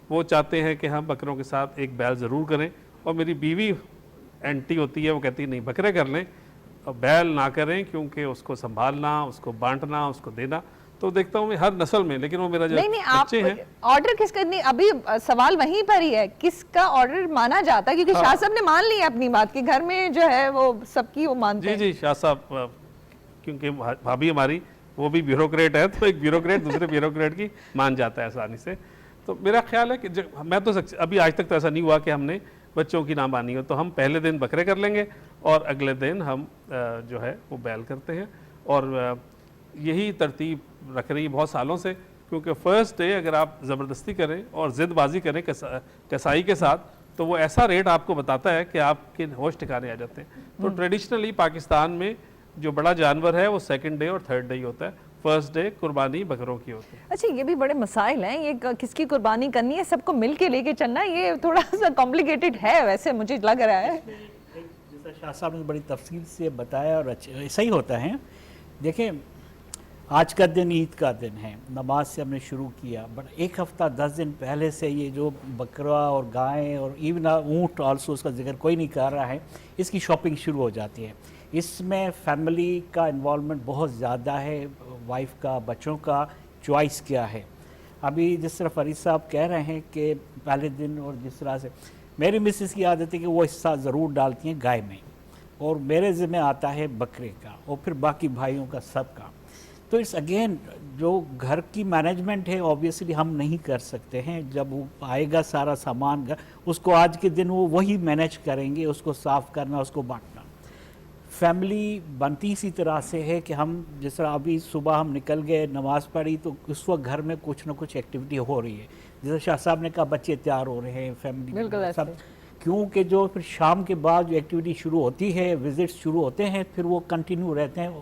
वो चाहते हैं कि हम बकरों के साथ एक बैल ज़रूर करें, और मेरी बीवी एंटी होती है, वो कहती है नहीं, बकरे कर लें और बैल ना करें, क्योंकि उसको संभालना, उसको बांटना, उसको देना। तो देखता हूँ मैं हर नस्ल में, लेकिन वो मेरा जो नहीं, आप बच्चे हैं, ऑर्डर किसका, नहीं अभी सवाल वहीं पर ही है, किसका ऑर्डर माना जाता है? क्योंकि शाह साहब ने मान लिया अपनी बात कि घर में जो है वो सबकी वो मानते जी हैं। जी शाह साहब, क्योंकि भाभी हमारी वो भी ब्यूरोक्रेट है, तो एक ब्यूरोक्रेट दूसरे ब्यूरोक्रेट की मान जाता है आसानी से। तो मेरा ख्याल है कि मैं तो अभी आज तक तो ऐसा नहीं हुआ कि हमने बच्चों की ना मानी हो। तो हम पहले दिन बकरे कर लेंगे और अगले दिन हम जो है वो बैल करते हैं, और यही तरतीब रख रही है बहुत सालों से। क्योंकि फ़र्स्ट डे अगर आप ज़बरदस्ती करें और ज़िदबाजी करें कसाई के साथ, तो वो ऐसा रेट आपको बताता है कि आपके होश ठिकाने आ जाते हैं। तो ट्रेडिशनली पाकिस्तान में जो बड़ा जानवर है वो सेकंड डे और थर्ड डे ही होता है, फर्स्ट डे कुर्बानी बकरों की होती है। अच्छा, ये भी बड़े मसाइल हैं, ये किसकी कुर्बानी करनी है, सबको मिल के लेके चलना, ये थोड़ा सा कॉम्प्लिकेटेड है वैसे मुझे लग रहा है। जैसा शाह साहब ने बड़ी तफसील से बताया और अच्छा ऐसा ही होता है। देखें, आज का दिन ईद का दिन है, नमाज से हमने शुरू किया, बट एक हफ्ता 10 दिन पहले से ये जो बकरा और गायें और इवन ऊँट आल्सो, उसका जिक्र कोई नहीं कर रहा है, इसकी शॉपिंग शुरू हो जाती है। इसमें फैमिली का इन्वॉल्वमेंट बहुत ज़्यादा है, वाइफ का, बच्चों का, चॉइस क्या है। अभी जिस तरह फरीद साहब कह रहे हैं कि पहले दिन, और जिस तरह से मेरी मिसेस की आदत है कि वो हिस्सा ज़रूर डालती हैं गाय में, और मेरे ज़िम्मे आता है बकरे का, और फिर बाकी भाइयों का, सब का। तो इट्स अगेन जो घर की मैनेजमेंट है ऑब्वियसली हम नहीं कर सकते हैं। जब वो आएगा सारा सामान घर, उसको आज के दिन वो वही मैनेज करेंगे, उसको साफ़ करना, उसको बांटना। फैमिली बनती इसी तरह से है कि हम जिस तरह अभी सुबह हम निकल गए, नमाज़ पढ़ी, तो उस वक्त घर में कुछ ना कुछ एक्टिविटी हो रही है। जैसे शाह साहब ने कहा, बच्चे तैयार हो रहे हैं, फैमिली बिल्कुल सब, क्योंकि जो फिर शाम के बाद जो एक्टिविटी शुरू होती है, विजिट्स शुरू होते हैं, फिर वो कंटिन्यू रहते हैं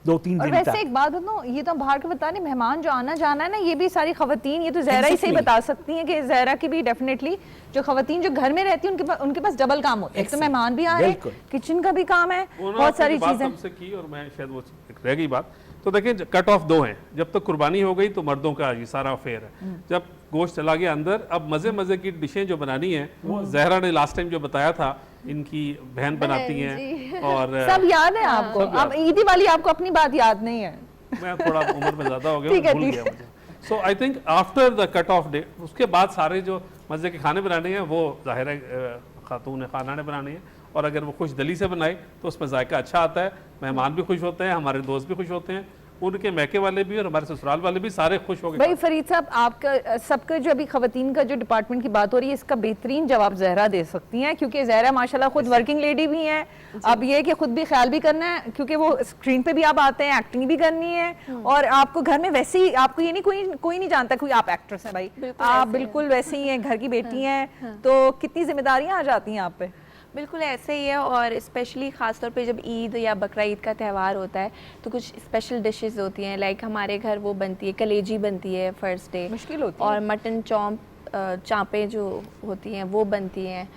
2-3 और दिन वैसे तक। एक बात बताऊं, ये तो बाहर के बता नहीं, मेहमान जो आना जाना है ना, ये भी सारी खवातीन, ये तो जहरा ही सही Exactly. बता सकती हैं कि जहरा की भी डेफिनेटली जो खवातीन जो घर में रहती हैं उनके पास डबल काम होता है। एक तो Exactly. मेहमान भी आ रहे हैं, बिल्कुल। किचन का भी काम है, उन्होंने बहुत सारी बात चीजें। हमसे की और मैं शायद वो रह गई बात। तो देखिए, कट ऑफ 2 हैं। जब तक कुर्बानी हो गई तो मर्दों का ये सारा अफेयर है। जब गोश्त चला गया अंदर, अब मज़े मज़े की डिशें जो बनानी है, वो जहरा ने लास्ट टाइम जो बताया था, इनकी बहन बनाती हैं। और सब याद है आपको, सब याद। अब ईदी वाली आपको अपनी बात याद नहीं है। मैं थोड़ा उम्र में ज़्यादा हो गया, ठीक है, भूल ठीक गया मुझे। So I think after the cut off day, उसके बाद सारे जो मज़े के खाने बनाने हैं वो ज़ाहिर है खातून खाना ने बनाने हैं। और अगर वो खुश दिली से बनाए तो उसमें जायका अच्छा आता है, मेहमान भी खुश होते हैं, हमारे दोस्त भी खुश होते हैं, उनके मैके वाले भी और हमारे ससुराल वाले भी, सारे खुश हो गए। भाई फरीद साहब, आपका सबका जो अभी खवातीन का जो डिपार्टमेंट की बात हो रही है, इसका बेहतरीन जवाब जहरा दे सकती हैं, क्योंकि जहरा माशाल्लाह खुद वर्किंग लेडी भी हैं। अब ये कि खुद भी ख्याल भी करना है, क्योंकि वो स्क्रीन पे भी आप आते हैं, एक्टिंग भी करनी है, और आपको घर में वैसे ही, आपको ये नहीं कोई नहीं जानता कोई आप एक्ट्रेस हैं भाई, आप बिल्कुल वैसे ही हैं, घर की बेटी हैं, तो कितनी जिम्मेदारियां आ जाती हैं आप पे। बिल्कुल ऐसे ही है। और स्पेशली ख़ास तौर पे जब ईद या बकरा ईद का त्यौहार होता है तो कुछ स्पेशल डिशेस होती हैं। लाइक हमारे घर वो बनती है, कलेजी बनती है फर्स्ट डे, मुश्किल होती है। और मटन चाँपें जो होती हैं वो बनती हैं।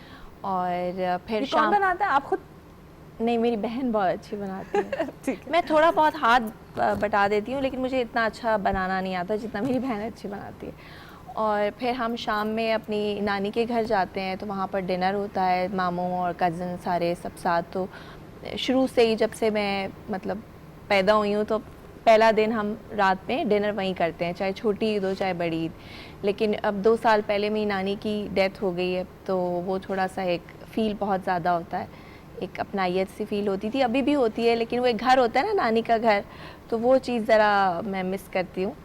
और फिर ये कौन शाम, बनाता है, आप खुद? नहीं, मेरी बहन बहुत अच्छी बनाती है। ठीक है। मैं थोड़ा बहुत हाथ बटा देती हूँ, लेकिन मुझे इतना अच्छा बनाना नहीं आता जितना मेरी बहन अच्छी बनाती है। और फिर हम शाम में अपनी नानी के घर जाते हैं, तो वहाँ पर डिनर होता है, मामू और कज़न सारे सब साथ। तो शुरू से ही जब से मैं मतलब पैदा हुई हूँ, तो पहला दिन हम रात में डिनर वहीं करते हैं, चाहे छोटी ईद हो चाहे बड़ी ईद। लेकिन अब 2 साल पहले मेरी नानी की डेथ हो गई है, तो वो थोड़ा सा एक फ़ील बहुत ज़्यादा होता है, एक अपनाइयत सी फील होती थी, अभी भी होती है, लेकिन वो एक घर होता है ना नानी का घर, तो वो चीज़ ज़रा मैं मिस करती हूँ।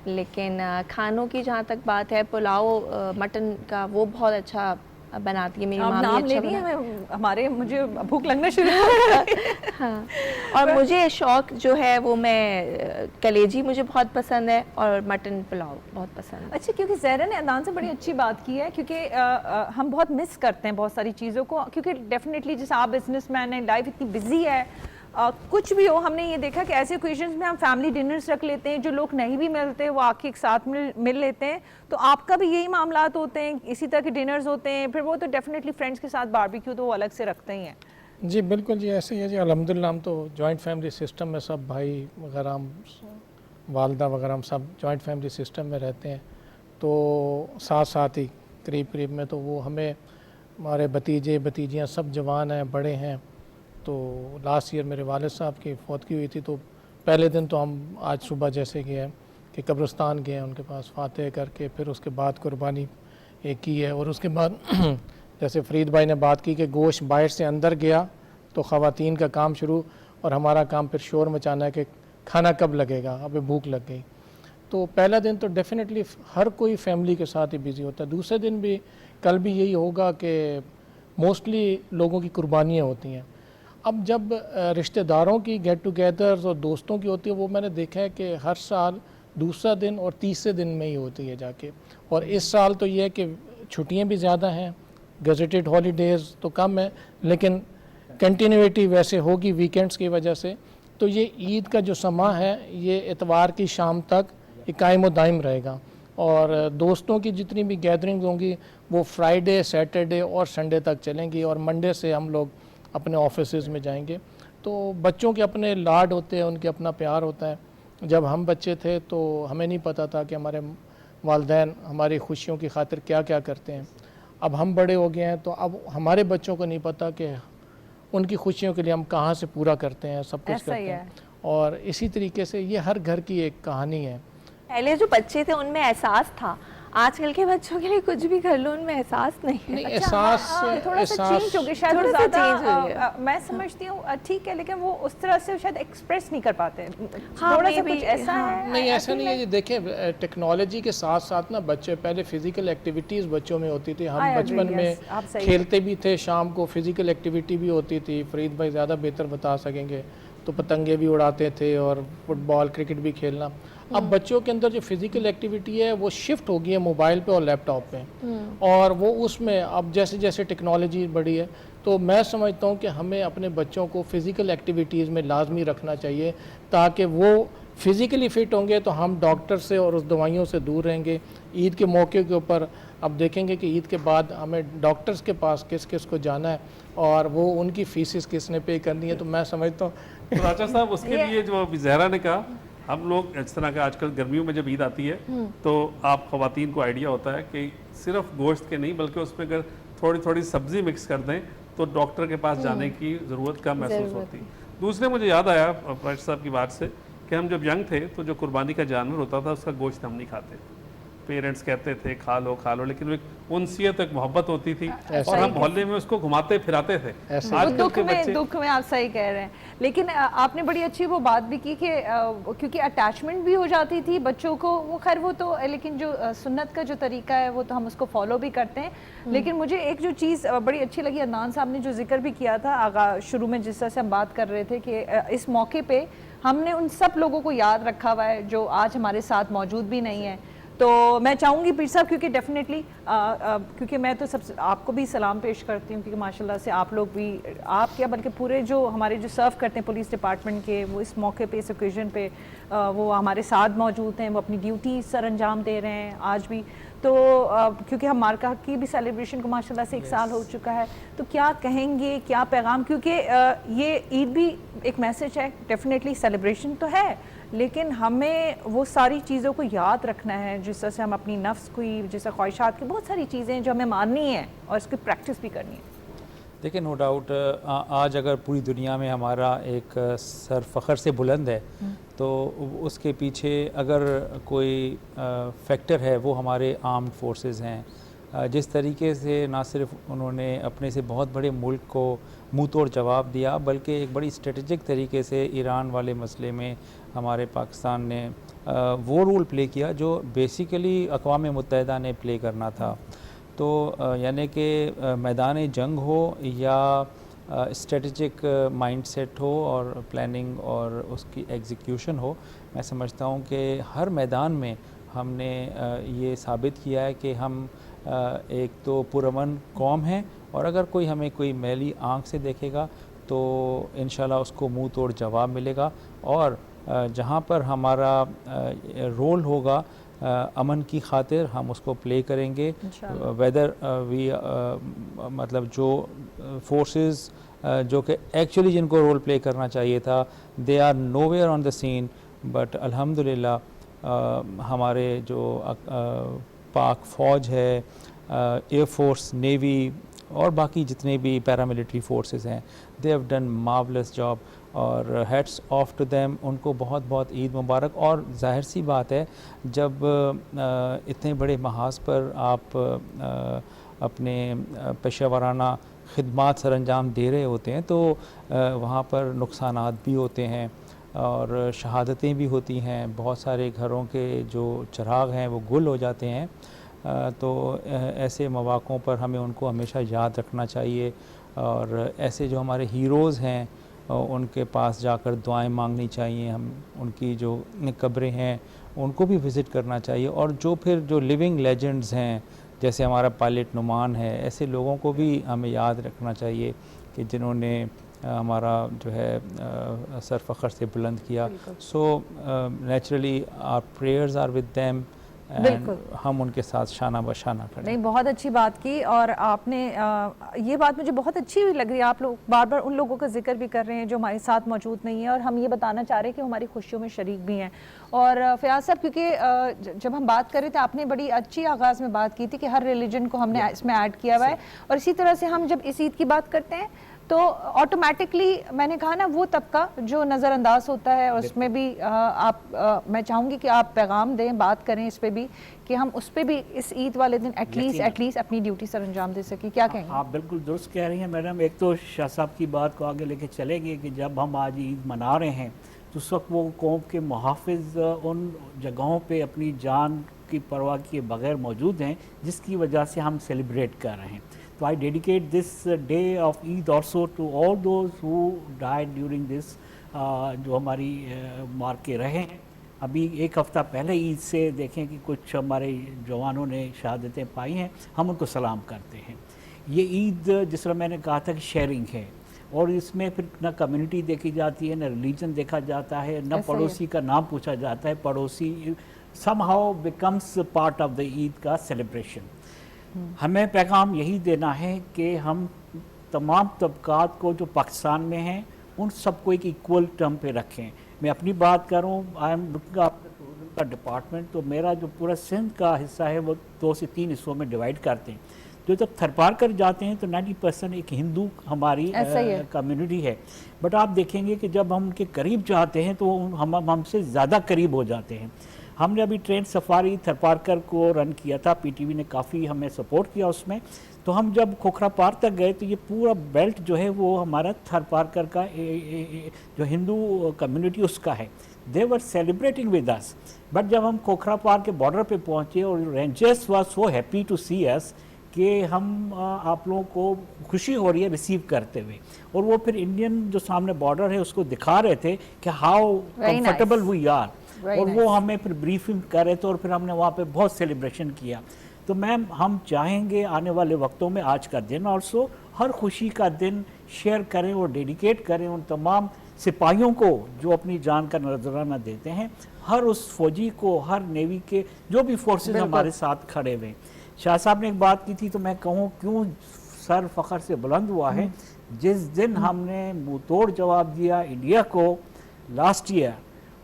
लेकिन खानों की जहाँ तक बात है, पुलाव मटन का वो बहुत अच्छा बनाती है मेरी आप मामी, नाम ले अच्छा रही बना। हैं, हमारे मुझे भूख लगना शुरू हो गई। हाँ, और मुझे शौक जो है वो, मैं कलेजी मुझे बहुत पसंद है और मटन पुलाव बहुत पसंद है। अच्छा, क्योंकि ज़हरा ने अदनान से बड़ी अच्छी बात की है, क्योंकि हम बहुत मिस करते हैं बहुत सारी चीज़ों को, क्योंकि डेफिनेटली जैसे आप बिजनेसमैन हैं, लाइफ इतनी बिजी है, कुछ भी हो, हमने ये देखा कि ऐसे ओकेजन्स में हम फैमिली डिनर्स रख लेते हैं, जो लोग नहीं भी मिलते वो आके एक साथ मिल लेते हैं। तो आपका भी यही मामलात होते हैं, इसी तरह के डिनर्स होते हैं? फिर वो तो डेफिनेटली फ्रेंड्स के साथ बारबेक्यू तो वो अलग से रखते ही हैं। जी बिल्कुल जी, ऐसे ही है जी। अल्हम्दुलिल्लाह हम तो जॉइंट फैमिली सिस्टम में, सब भाई वगैरह, हम वालदा वगैरह, हम सब जॉइंट फैमिली सिस्टम में रहते हैं। तो साथ साथ ही करीब में, तो वो हमें, हमारे भतीजे भतीजियाँ सब जवान हैं, बड़े हैं। तो लास्ट ईयर मेरे वालिद साहब की फौतगी हुई थी, तो पहले दिन तो हम आज सुबह जैसे गए हैं कि कब्रिस्तान गए हैं, उनके पास फातह करके, फिर उसके बाद कुर्बानी एक की है। और उसके बाद जैसे फरीद भाई ने बात की कि गोश्त बाहर से अंदर गया तो ख़वातीन का काम शुरू, और हमारा काम फिर शोर मचाना है कि खाना कब लगेगा, अबे भूख लग गई। तो पहला दिन तो डेफिनेटली हर कोई फैमिली के साथ ही बिज़ी होता है। दूसरे दिन भी, कल भी यही होगा कि मोस्टली लोगों की कुर्बानियाँ होती हैं। अब जब रिश्तेदारों की गेट टुगेदर्स और दोस्तों की होती है, वो मैंने देखा है कि हर साल दूसरा दिन और तीसरे दिन में ही होती है जाके। और इस साल तो ये है कि छुट्टियां भी ज़्यादा हैं, गज़ेटेड हॉलीडेज़ तो कम है, लेकिन कंटिन्यूटी वैसे होगी वीकेंड्स की वजह से। तो ये ईद का जो समा है ये इतवार की शाम तक ये कायम दायम रहेगा, और दोस्तों की जितनी भी गैदरिंग होंगी वो फ्राइडे, सैटरडे और संडे तक चलेंगी, और मंडे से हम लोग अपने ऑफिसेज में जाएंगे। तो बच्चों के अपने लाड होते हैं, उनके अपना प्यार होता है। जब हम बच्चे थे तो हमें नहीं पता था कि हमारे वालिदैन हमारी खुशियों की खातिर क्या क्या करते हैं। अब हम बड़े हो गए हैं तो अब हमारे बच्चों को नहीं पता कि उनकी खुशियों के लिए हम कहाँ से पूरा करते हैं, सब कुछ ऐसा ही करते है। हैं। और इसी तरीके से ये हर घर की एक कहानी है। पहले जो बच्चे थे उनमें एहसास था, आजकल के बच्चों के लिए कुछ भी कर लो उनमें एहसास नहीं है। नहीं, अच्छा, हाँ, थोड़ा सा चेंज हो गया शायद, थोड़ा वो सा ज़्यादा, change हो गया। मैं समझती हूँ ठीक है, लेकिन वो उस तरह से शायद एक्सप्रेस नहीं कर पाते। हाँ, थोड़ा सा maybe, कुछ ऐसा हाँ। है। नहीं, I ऐसा feel नहीं है। like- ये देखें, टेक्नोलॉजी के साथ साथ ना बच्चे पहले फिजिकल एक्टिविटीज़ बच्चों में होती थी। I हम agree, बचपन में yes, आप सही खेलते भी थे, शाम को फिजिकल एक्टिविटी भी होती थी। फरीद भाई ज़्यादा बेहतर बता सकेंगे। तो पतंगे भी उड़ाते थे और फुटबॉल, क्रिकेट भी खेलना। अब बच्चों के अंदर जो फिजिकल एक्टिविटी है वो शिफ्ट हो गई है मोबाइल पे और लैपटॉप पे, और वो उसमें अब जैसे जैसे टेक्नोलॉजी बढ़ी है तो मैं समझता हूँ कि हमें अपने बच्चों को फिज़िकल एक्टिविटीज़ में लाजमी रखना चाहिए, ताकि वो फिज़िकली फ़िट होंगे तो हम डॉक्टर से और उस दवाइयों से दूर रहेंगे। ईद के मौके के ऊपर अब देखेंगे कि ईद के बाद हमें डॉक्टर्स के पास किस किस को जाना है और वो उनकी फ़ीसिस किसने पे करनी है। तो मैं समझता हूँ तो राजा साहब उसके लिए जो अभी जहरा ने कहा, हम लोग इस तरह का आजकल गर्मियों में जब ईद आती है तो आप ख़वातीन को आइडिया होता है कि सिर्फ गोश्त के नहीं बल्कि उसमें अगर थोड़ी थोड़ी सब्ज़ी मिक्स कर दें तो डॉक्टर के पास जाने की ज़रूरत कम महसूस होती है। दूसरे मुझे याद आया फैज साहब की बात से कि हम जब यंग थे तो जो कुर्बानी का जानवर होता था उसका गोश्त हम नहीं खाते। पेरेंट्स कहते थे खा लो, लेकिन वो एक उनसियत, एक मोहब्बत होती थी और हम मोहल्ले में उसको घुमाते फिराते थे। ऐसे वो दुख में आप सही कह रहे हैं, लेकिन आपने बड़ी अच्छी वो बात भी की कि क्योंकि अटैचमेंट भी हो जाती थी बच्चों को, वो खैर वो तो, लेकिन जो सुन्नत का जो तरीका है वो तो हम उसको फॉलो भी करते हैं। लेकिन मुझे एक जो चीज़ बड़ी अच्छी लगी, अदनान साहब ने जो जिक्र भी किया था शुरू में, जिस तरह से हम बात कर रहे थे कि इस मौके पर हमने उन सब लोगों को याद रखा हुआ है जो आज हमारे साथ मौजूद भी नहीं है। तो मैं चाहूँगी पीर साहब, क्योंकि डेफिनेटली क्योंकि मैं तो सबसे आपको भी सलाम पेश करती हूँ, क्योंकि माशाल्लाह से आप लोग भी, आप क्या बल्कि पूरे जो हमारे जो सर्व करते हैं पुलिस डिपार्टमेंट के, वो इस मौके पे, इस ओकेजन पे वो हमारे साथ मौजूद हैं, वो अपनी ड्यूटी सर अंजाम दे रहे हैं आज भी। तो क्योंकि हम मार्का की भी सेलिब्रेशन को माशाल्लाह से 1 साल हो चुका है, तो क्या कहेंगे, क्या पैगाम, क्योंकि ये ईद भी एक मैसेज है, डेफिनेटली सेलिब्रेशन तो है, लेकिन हमें वो सारी चीज़ों को याद रखना है जिस तरह से हम अपनी नफ्स को, जैसे ख्वाहिशात की बहुत सारी चीज़ें जो हमें माननी है और इसकी प्रैक्टिस भी करनी है। देखिए, नो डाउट आज अगर पूरी दुनिया में हमारा एक सर फ़ख्र से बुलंद है तो उसके पीछे अगर कोई फैक्टर है वो हमारे आर्म्ड फोर्सेस हैं। जिस तरीके से ना सिर्फ उन्होंने अपने से बहुत बड़े मुल्क को मुंह तोड़ जवाब दिया, बल्कि एक बड़ी स्ट्रेटजिक तरीके से ईरान वाले मसले में हमारे पाकिस्तान ने वो रोल प्ले किया जो बेसिकली अक़वाम मुत्तहिदा ने प्ले करना था। तो यानी कि मैदान जंग हो या स्ट्रेटजिक माइंडसेट हो और प्लानिंग और उसकी एग्जीक्यूशन हो, मैं समझता हूँ कि हर मैदान में हमने ये साबित किया है कि हम एक तो पुरअमन कौम हैं, और अगर कोई हमें कोई मैली आँख से देखेगा तो इंशाल्लाह उसको मुंह तोड़ जवाब मिलेगा। और जहाँ पर हमारा रोल होगा अमन की खातिर, हम उसको प्ले करेंगे। वेदर वी मतलब जो फोर्सेस जो कि एक्चुअली जिनको रोल प्ले करना चाहिए था, they are nowhere on the scene, but अल्हम्दुलिल्लाह हमारे जो पाक फ़ौज है, एयर फोर्स, नेवी और बाकी जितने भी पैरामिलिट्री फोर्सेस हैं, they have done marvellous job और हेड्स ऑफ टू देम। उनको बहुत बहुत ईद मुबारक। और जाहिर सी बात है, जब इतने बड़े महाज पर आप अपने पेशा वाराना खिदमात सर अंजाम दे रहे होते हैं तो वहाँ पर नुकसानात भी होते हैं और शहादतें भी होती हैं। बहुत सारे घरों के जो चिराग हैं वो गुल हो जाते हैं। तो ऐसे मौक़ों पर हमें उनको हमेशा याद रखना चाहिए, और ऐसे जो हमारे हीरोज़ हैं उनके पास जाकर दुआएं मांगनी चाहिए। हम उनकी जो कब्रें हैं उनको भी विज़िट करना चाहिए, और जो फिर जो लिविंग लेजेंड्स हैं जैसे हमारा पायलट नुमान है, ऐसे लोगों को भी हमें याद रखना चाहिए कि जिन्होंने हमारा जो है सर फ़ख्र से बुलंद किया। So naturally our prayers are with them and हम उनके साथ शाना बशाना करें। नहीं, बहुत अच्छी बात की। और आपने ये बात मुझे बहुत अच्छी भी लग रही है, आप लोग बार बार उन लोगों का जिक्र भी कर रहे हैं जो हमारे साथ मौजूद नहीं है, और हम ये बताना चाह रहे हैं कि हमारी खुशियों में शरीक भी हैं। और फयाज साहब, क्योंकि जब हम बात कर रहे थे आपने बड़ी अच्छी आगाज़ में बात की थी कि हर रिलीजन को हमने इसमें ऐड किया हुआ है, और इसी तरह से हम जब इस ईद की बात करते हैं तो ऑटोमेटिकली मैंने कहा ना वो तबका जो नज़रअंदाज होता है, और उसमें भी मैं चाहूँगी कि आप पैगाम दें, बात करें इस पे भी कि हम उस पे भी इस ईद वाले दिन एटलीस्ट अपनी ड्यूटी सर अंजाम दे सकें। क्या कहेंगे? आप बिल्कुल दुरुस्त कह रही हैं मैडम। एक तो शाह साहब की बात को आगे लेके चलेंगे कि जब हम आज ईद मना रहे हैं तो उस वक्त वो कौम के मुहाफ़िज़ उन जगहों पे अपनी जान की परवाह किए बगैर मौजूद हैं जिसकी वजह से हम सेलिब्रेट कर रहे हैं। तो I dedicate this day of Eid also to all those who died during this, जो हमारी मार के रहे हैं। अभी एक हफ़्ता पहले ईद से देखें कि कुछ हमारे जवानों ने शहादतें पाई हैं, हम उनको सलाम करते हैं। ये ईद जिस तरह मैंने कहा था कि शेयरिंग है, और इसमें फिर ना कम्युनिटी देखी जाती है, ना रिलीजन देखा जाता है, ना पड़ोसी का नाम पूछा जाता है। पड़ोसी somehow becomes part of the Eid का सेलिब्रेशन। हमें पैगाम यही देना है कि हम तमाम तबकात को जो पाकिस्तान में हैं उन सबको एक इक्वल टर्म पे रखें। मैं अपनी बात करूं, I am looking after tourism का डिपार्टमेंट, तो मेरा जो पूरा सिंध का हिस्सा है वो 2 से 3 हिस्सों में डिवाइड करते हैं। जो जब थरपार कर जाते हैं तो 90% एक हिंदू हमारी कम्युनिटी है, बट आप देखेंगे कि जब हम उनके करीब जाते हैं तो हम हमसे ज़्यादा करीब हो जाते हैं। हमने अभी ट्रेन सफारी थरपारकर को रन किया था, पीटीवी ने काफ़ी हमें सपोर्ट किया उसमें। तो हम जब खोखरा पार तक गए तो ये पूरा बेल्ट जो है वो हमारा थरपारकर का जो हिंदू कम्युनिटी उसका है। They were celebrating with us, but जब हम खोखरा पार के बॉर्डर पे पहुँचे और rangers was so happy to see us कि हम आप लोगों को खुशी हो रही है रिसीव करते हुए, और वो फिर इंडियन जो सामने बॉर्डर है उसको दिखा रहे थे कि हाउ कंफर्टेबल वी आर, और वो हमें फिर ब्रीफिंग कर रहे थे, और फिर हमने वहाँ पे बहुत सेलिब्रेशन किया। तो मैम हम चाहेंगे आने वाले वक्तों में आज का दिन ऑल्सो हर खुशी का दिन शेयर करें और डेडिकेट करें उन तमाम सिपाहियों को जो अपनी जान का नजराना देते हैं, हर उस फौजी को, हर नेवी के जो भी फोर्सेस हमारे साथ खड़े हुए। शाह साहब ने एक बात की थी तो मैं कहूँ क्यों सर फ़ख्र से बुलंद हुआ है, जिस दिन हमने मुँह तोड़ जवाब दिया इंडिया को लास्ट ईयर,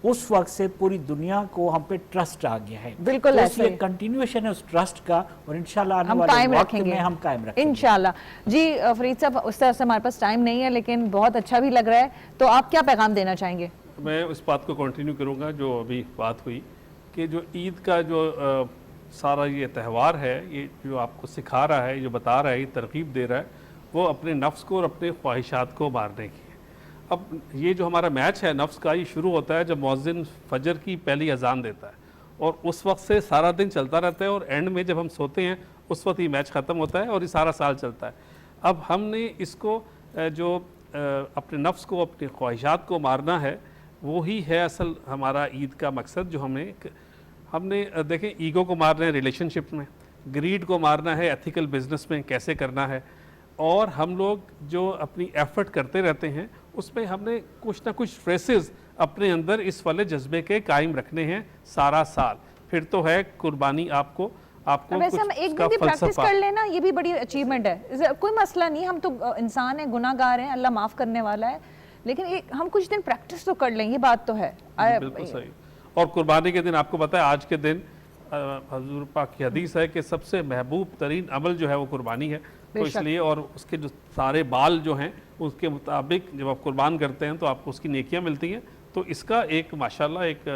उस वक्त से पूरी दुनिया को हम पे ट्रस्ट आ गया है। बिल्कुल तो ऐसा ये कंटिन्यूएशन है उस ट्रस्ट का, और इंशाल्लाह आने वाले वक्त में हम कायम रखेंगे इंशाल्लाह। जी फरीद साहब, उस तरह से हमारे पास टाइम नहीं है लेकिन बहुत अच्छा भी लग रहा है, तो आप क्या पैगाम देना चाहेंगे? मैं उस बात को कंटिन्यू करूँगा जो अभी बात हुई कि जो ईद का जो सारा ये त्यौहार है, ये जो आपको सिखा रहा है, जो बता रहा है, ये तरगीब दे रहा है, वो अपने नफ्स को और अपने ख्वाहिशात को मारने की है। अब ये जो हमारा मैच है नफ्स का, ये शुरू होता है जब मुअज्जिन फजर की पहली अजान देता है, और उस वक्त से सारा दिन चलता रहता है, और एंड में जब हम सोते हैं उस वक्त ये मैच ख़त्म होता है और ये सारा साल चलता है। अब हमने इसको जो अपने नफ्स को, अपने ख्वाहिशात को मारना है, वो ही है असल हमारा ईद का मकसद। जो हमने देखें, ईगो को मारना है रिलेशनशिप में, ग्रीड को मारना है एथिकल बिजनेस में कैसे करना है, और हम लोग जो अपनी एफर्ट करते रहते हैं उसमें हमने कुछ ना कुछ फ्रेसेस अपने अंदर इस वाले जज्बे के कायम रखने हैं सारा साल। फिर तो है कुर्बानी आपको वैसे हम एक दिन भी प्रैक्टिस कर लेना, ये भी बड़ी अचीवमेंट है, कोई मसला नहीं। हम तो इंसान हैं, गुनाहगार हैं, अल्लाह माफ़ करने वाला है, लेकिन हम कुछ दिन प्रैक्टिस तो कर लें, ये बात तो है। बिल्कुल सही। और कुर्बानी के दिन आपको पता है आज के दिन हजूर पाक की हदीस है कि सबसे महबूब तरीन अमल जो है वो कुर्बानी है, तो इसलिए, और उसके जो सारे बाल जो हैं उसके मुताबिक जब आप कुर्बान करते हैं तो आपको उसकी नेकियां मिलती हैं। तो इसका एक माशाल्लाह एक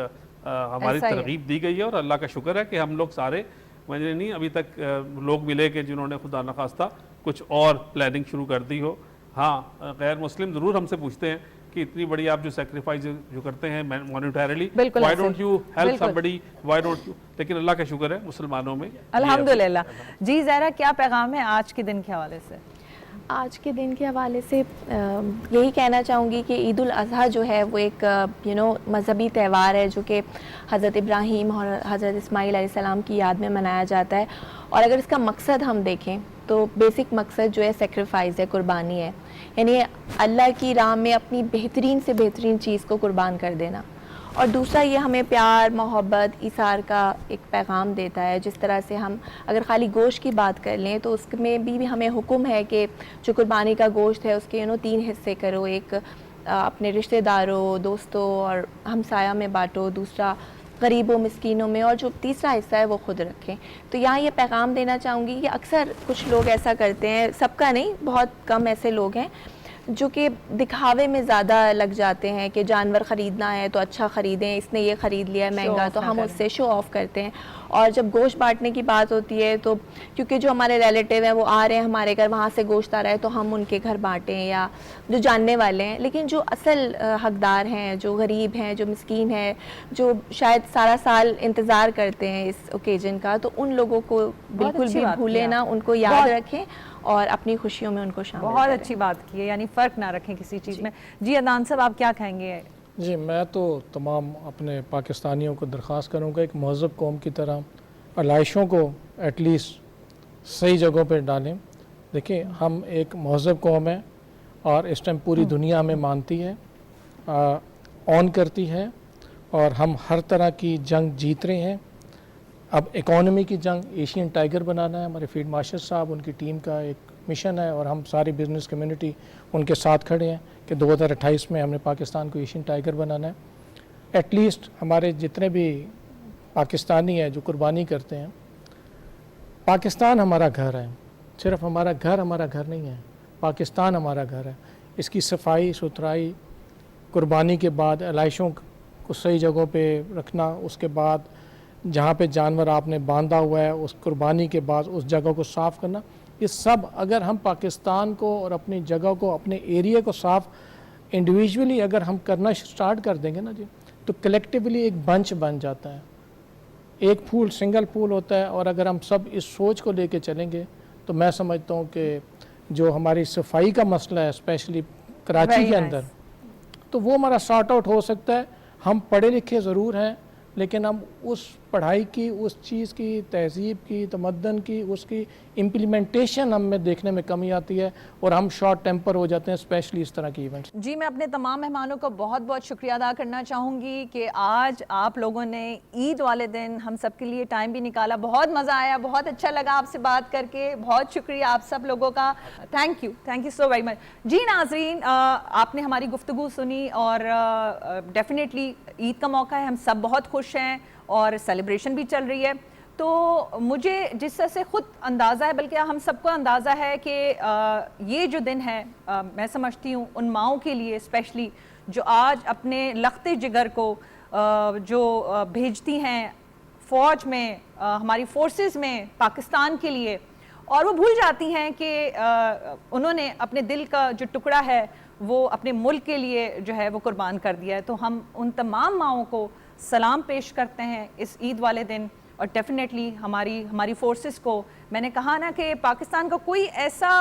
हमारी तरगीब दी गई है, और अल्लाह का शुक्र है कि हम लोग सारे, मैंने नहीं अभी तक लोग मिले कि जिन्होंने खुदा न खास्ता कुछ और प्लानिंग शुरू कर दी हो। हाँ, गैर मुस्लिम ज़रूर हमसे पूछते हैं कि इतनी बड़ी आप जो सेक्रीफाइस जो करते हैं monetarily, why don't you help somebody, why don't you, लेकिन अल्लाह का शुक्र है मुसलमानों में अल्हम्दुलिल्लाह। जी ज़हरा, क्या पैगाम है आज के दिन के हवाले से? आज के दिन के हवाले से यही कहना चाहूँगी कि ईद उल अज़हा जो है वो एक मज़हबी त्यौहार है जो कि हज़रत इब्राहीम और हज़रत इस्माईल अलैहिस्सलाम की याद में मनाया जाता है। और अगर इसका मकसद हम देखें तो बेसिक मकसद जो है सेक्रीफाइस है, कुर्बानी है। यानी अल्लाह की राह में अपनी बेहतरीन से बेहतरीन चीज़ को कुर्बान कर देना। और दूसरा ये हमें प्यार, मोहब्बत, ईसार का एक पैगाम देता है। जिस तरह से हम अगर ख़ाली गोश्त की बात कर लें तो उसमें भी हमें हुक्म है कि जो कुर्बानी का गोश्त है उसके 3 हिस्से करो, एक अपने रिश्तेदारों, दोस्तों और हमसाया में बांटो, दूसरा गरीबों मिस्कीनों में, और जो तीसरा हिस्सा है वो खुद रखें। तो यहाँ ये पैगाम देना चाहूँगी कि अक्सर कुछ लोग ऐसा करते हैं, सबका नहीं, बहुत कम ऐसे लोग हैं जो कि दिखावे में ज़्यादा लग जाते हैं कि जानवर ख़रीदना है तो अच्छा ख़रीदें, इसने ये ख़रीद लिया है महंगा, तो हम उससे शो ऑफ़ करते हैं। और जब गोश्त बांटने की बात होती है तो क्योंकि जो हमारे रिलेटिव हैं वो आ रहे हैं हमारे घर, वहाँ से गोश्त आ रहा है तो हम उनके घर बांटें, या जो जानने वाले हैं। लेकिन जो असल हकदार हैं, जो गरीब हैं, जो मिस्कीन हैं, जो शायद सारा साल इंतज़ार करते हैं इस ओकेजन का, तो उन लोगों को बिल्कुल भी भूलें ना, उनको याद रखें और अपनी खुशियों में उनको शामिल बहुत करें। अच्छी बात की है, यानी फ़र्क ना रखें किसी चीज़ में। जी अदनान साहब, आप क्या कहेंगे? जी, मैं तो तमाम अपने पाकिस्तानियों को दरख्वास्त करूँगा एक महज़ब कौम की तरह आलाइशों को एटलीस्ट सही जगहों पर डालें। देखिए, हम एक महज़ब कौम है और इस टाइम पूरी दुनिया हमें मानती है, ऑन करती है, और हम हर तरह की जंग जीत रहे हैं। अब इकॉनमी की जंग एशियन टाइगर बनाना है, हमारे फील्ड मार्शल साहब, उनकी टीम का एक मिशन है, और हम सारी बिज़नेस कम्युनिटी उनके साथ खड़े हैं कि 2028 में हमने पाकिस्तान को एशियन टाइगर बनाना है। एटलीस्ट हमारे जितने भी पाकिस्तानी हैं जो कुर्बानी करते हैं, पाकिस्तान हमारा घर है, सिर्फ हमारा घर नहीं है, पाकिस्तान हमारा घर है। इसकी सफाई सुथराई, कुर्बानी के बाद आलाइशों को सही जगहों पे रखना, उसके बाद जहाँ पे जानवर आपने बांधा हुआ है उस कुर्बानी के बाद उस जगह को साफ़ करना, ये सब अगर हम पाकिस्तान को और अपनी जगह को, अपने एरिया को साफ़ इंडिविजुअली अगर हम करना स्टार्ट कर देंगे ना जी, तो कलेक्टिवली एक बंच बन जाता है, एक फूल सिंगल फूल होता है। और अगर हम सब इस सोच को लेके चलेंगे तो मैं समझता हूँ कि जो हमारी सफाई का मसला है स्पेशली कराची के अंदर, तो वो हमारा सॉर्ट आउट हो सकता है। हम पढ़े लिखे ज़रूर हैं, लेकिन हम उस पढ़ाई की, उस चीज़ की, तहज़ीब की, तमद्दन की, उसकी इम्प्लीमेंटेशन हम में देखने में कमी आती है और हम शॉर्ट टेम्पर हो जाते हैं, स्पेशली इस तरह की इवेंट्स। जी, मैं अपने तमाम मेहमानों को बहुत बहुत शुक्रिया अदा करना चाहूँगी कि आज आप लोगों ने ईद वाले दिन हम सब के लिए टाइम भी निकाला। बहुत मज़ा आया, बहुत अच्छा लगा आपसे बात करके। बहुत शुक्रिया आप सब लोगों का, thank you so very much. जी नाज़रीन, आपने हमारी गुफ्तगू सुनी और डेफिनेटली ईद का मौका है, हम सब बहुत खुश हैं और सेलिब्रेशन भी चल रही है। तो मुझे जिस तरह से ख़ुद अंदाज़ा है, बल्कि हम सबको अंदाज़ा है कि ये जो दिन है, मैं समझती हूँ उन माओं के लिए स्पेशली जो आज अपने लख्ते जिगर को जो भेजती हैं फ़ौज में, हमारी फोर्सेस में पाकिस्तान के लिए, और वो भूल जाती हैं कि उन्होंने अपने दिल का जो टुकड़ा है वो अपने मुल्क के लिए जो है वो कुर्बान कर दिया है। तो हम उन तमाम माओं को सलाम पेश करते हैं इस ईद वाले दिन, और डेफिनेटली हमारी फोर्सेस को, मैंने कहा ना कि पाकिस्तान का कोई ऐसा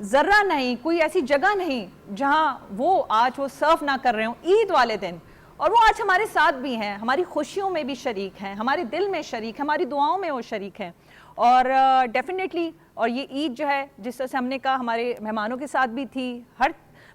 ज़र्रा नहीं, कोई ऐसी जगह नहीं जहां वो आज वो सर्व ना कर रहे हों ईद वाले दिन, और वो आज हमारे साथ भी हैं, हमारी खुशियों में भी शरीक हैं, हमारे दिल में शरीक हैं, हमारी दुआओं में वो शरीक हैं। और डेफिनेटली, और ये ईद जो है जिस तरह से हमने कहा हमारे मेहमानों के साथ भी थी,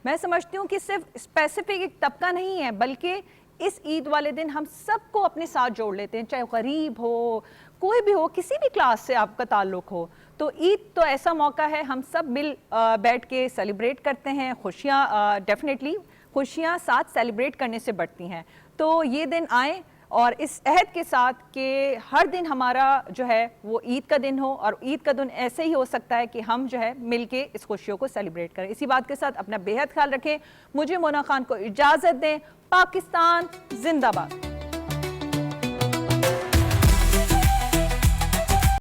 मैं समझती हूँ कि सिर्फ स्पेसिफिक एक तबका नहीं है, बल्कि इस ईद वाले दिन हम सबको अपने साथ जोड़ लेते हैं, चाहे गरीब हो, कोई भी हो, किसी भी क्लास से आपका ताल्लुक़ हो। तो ईद तो ऐसा मौका है, हम सब मिल बैठ के सेलिब्रेट करते हैं, खुशियाँ डेफिनेटली खुशियाँ साथ सेलिब्रेट करने से बढ़ती हैं। तो ये दिन आए और इस अहद के साथ कि हर दिन हमारा जो है वो ईद का दिन हो, और ईद का दिन ऐसे ही हो सकता है कि हम जो है मिल के इस खुशियों को सेलिब्रेट करें। इसी बात के साथ अपना बेहद ख्याल रखें। मुझे मोना खान को इजाज़त दें। पाकिस्तान जिंदाबाद।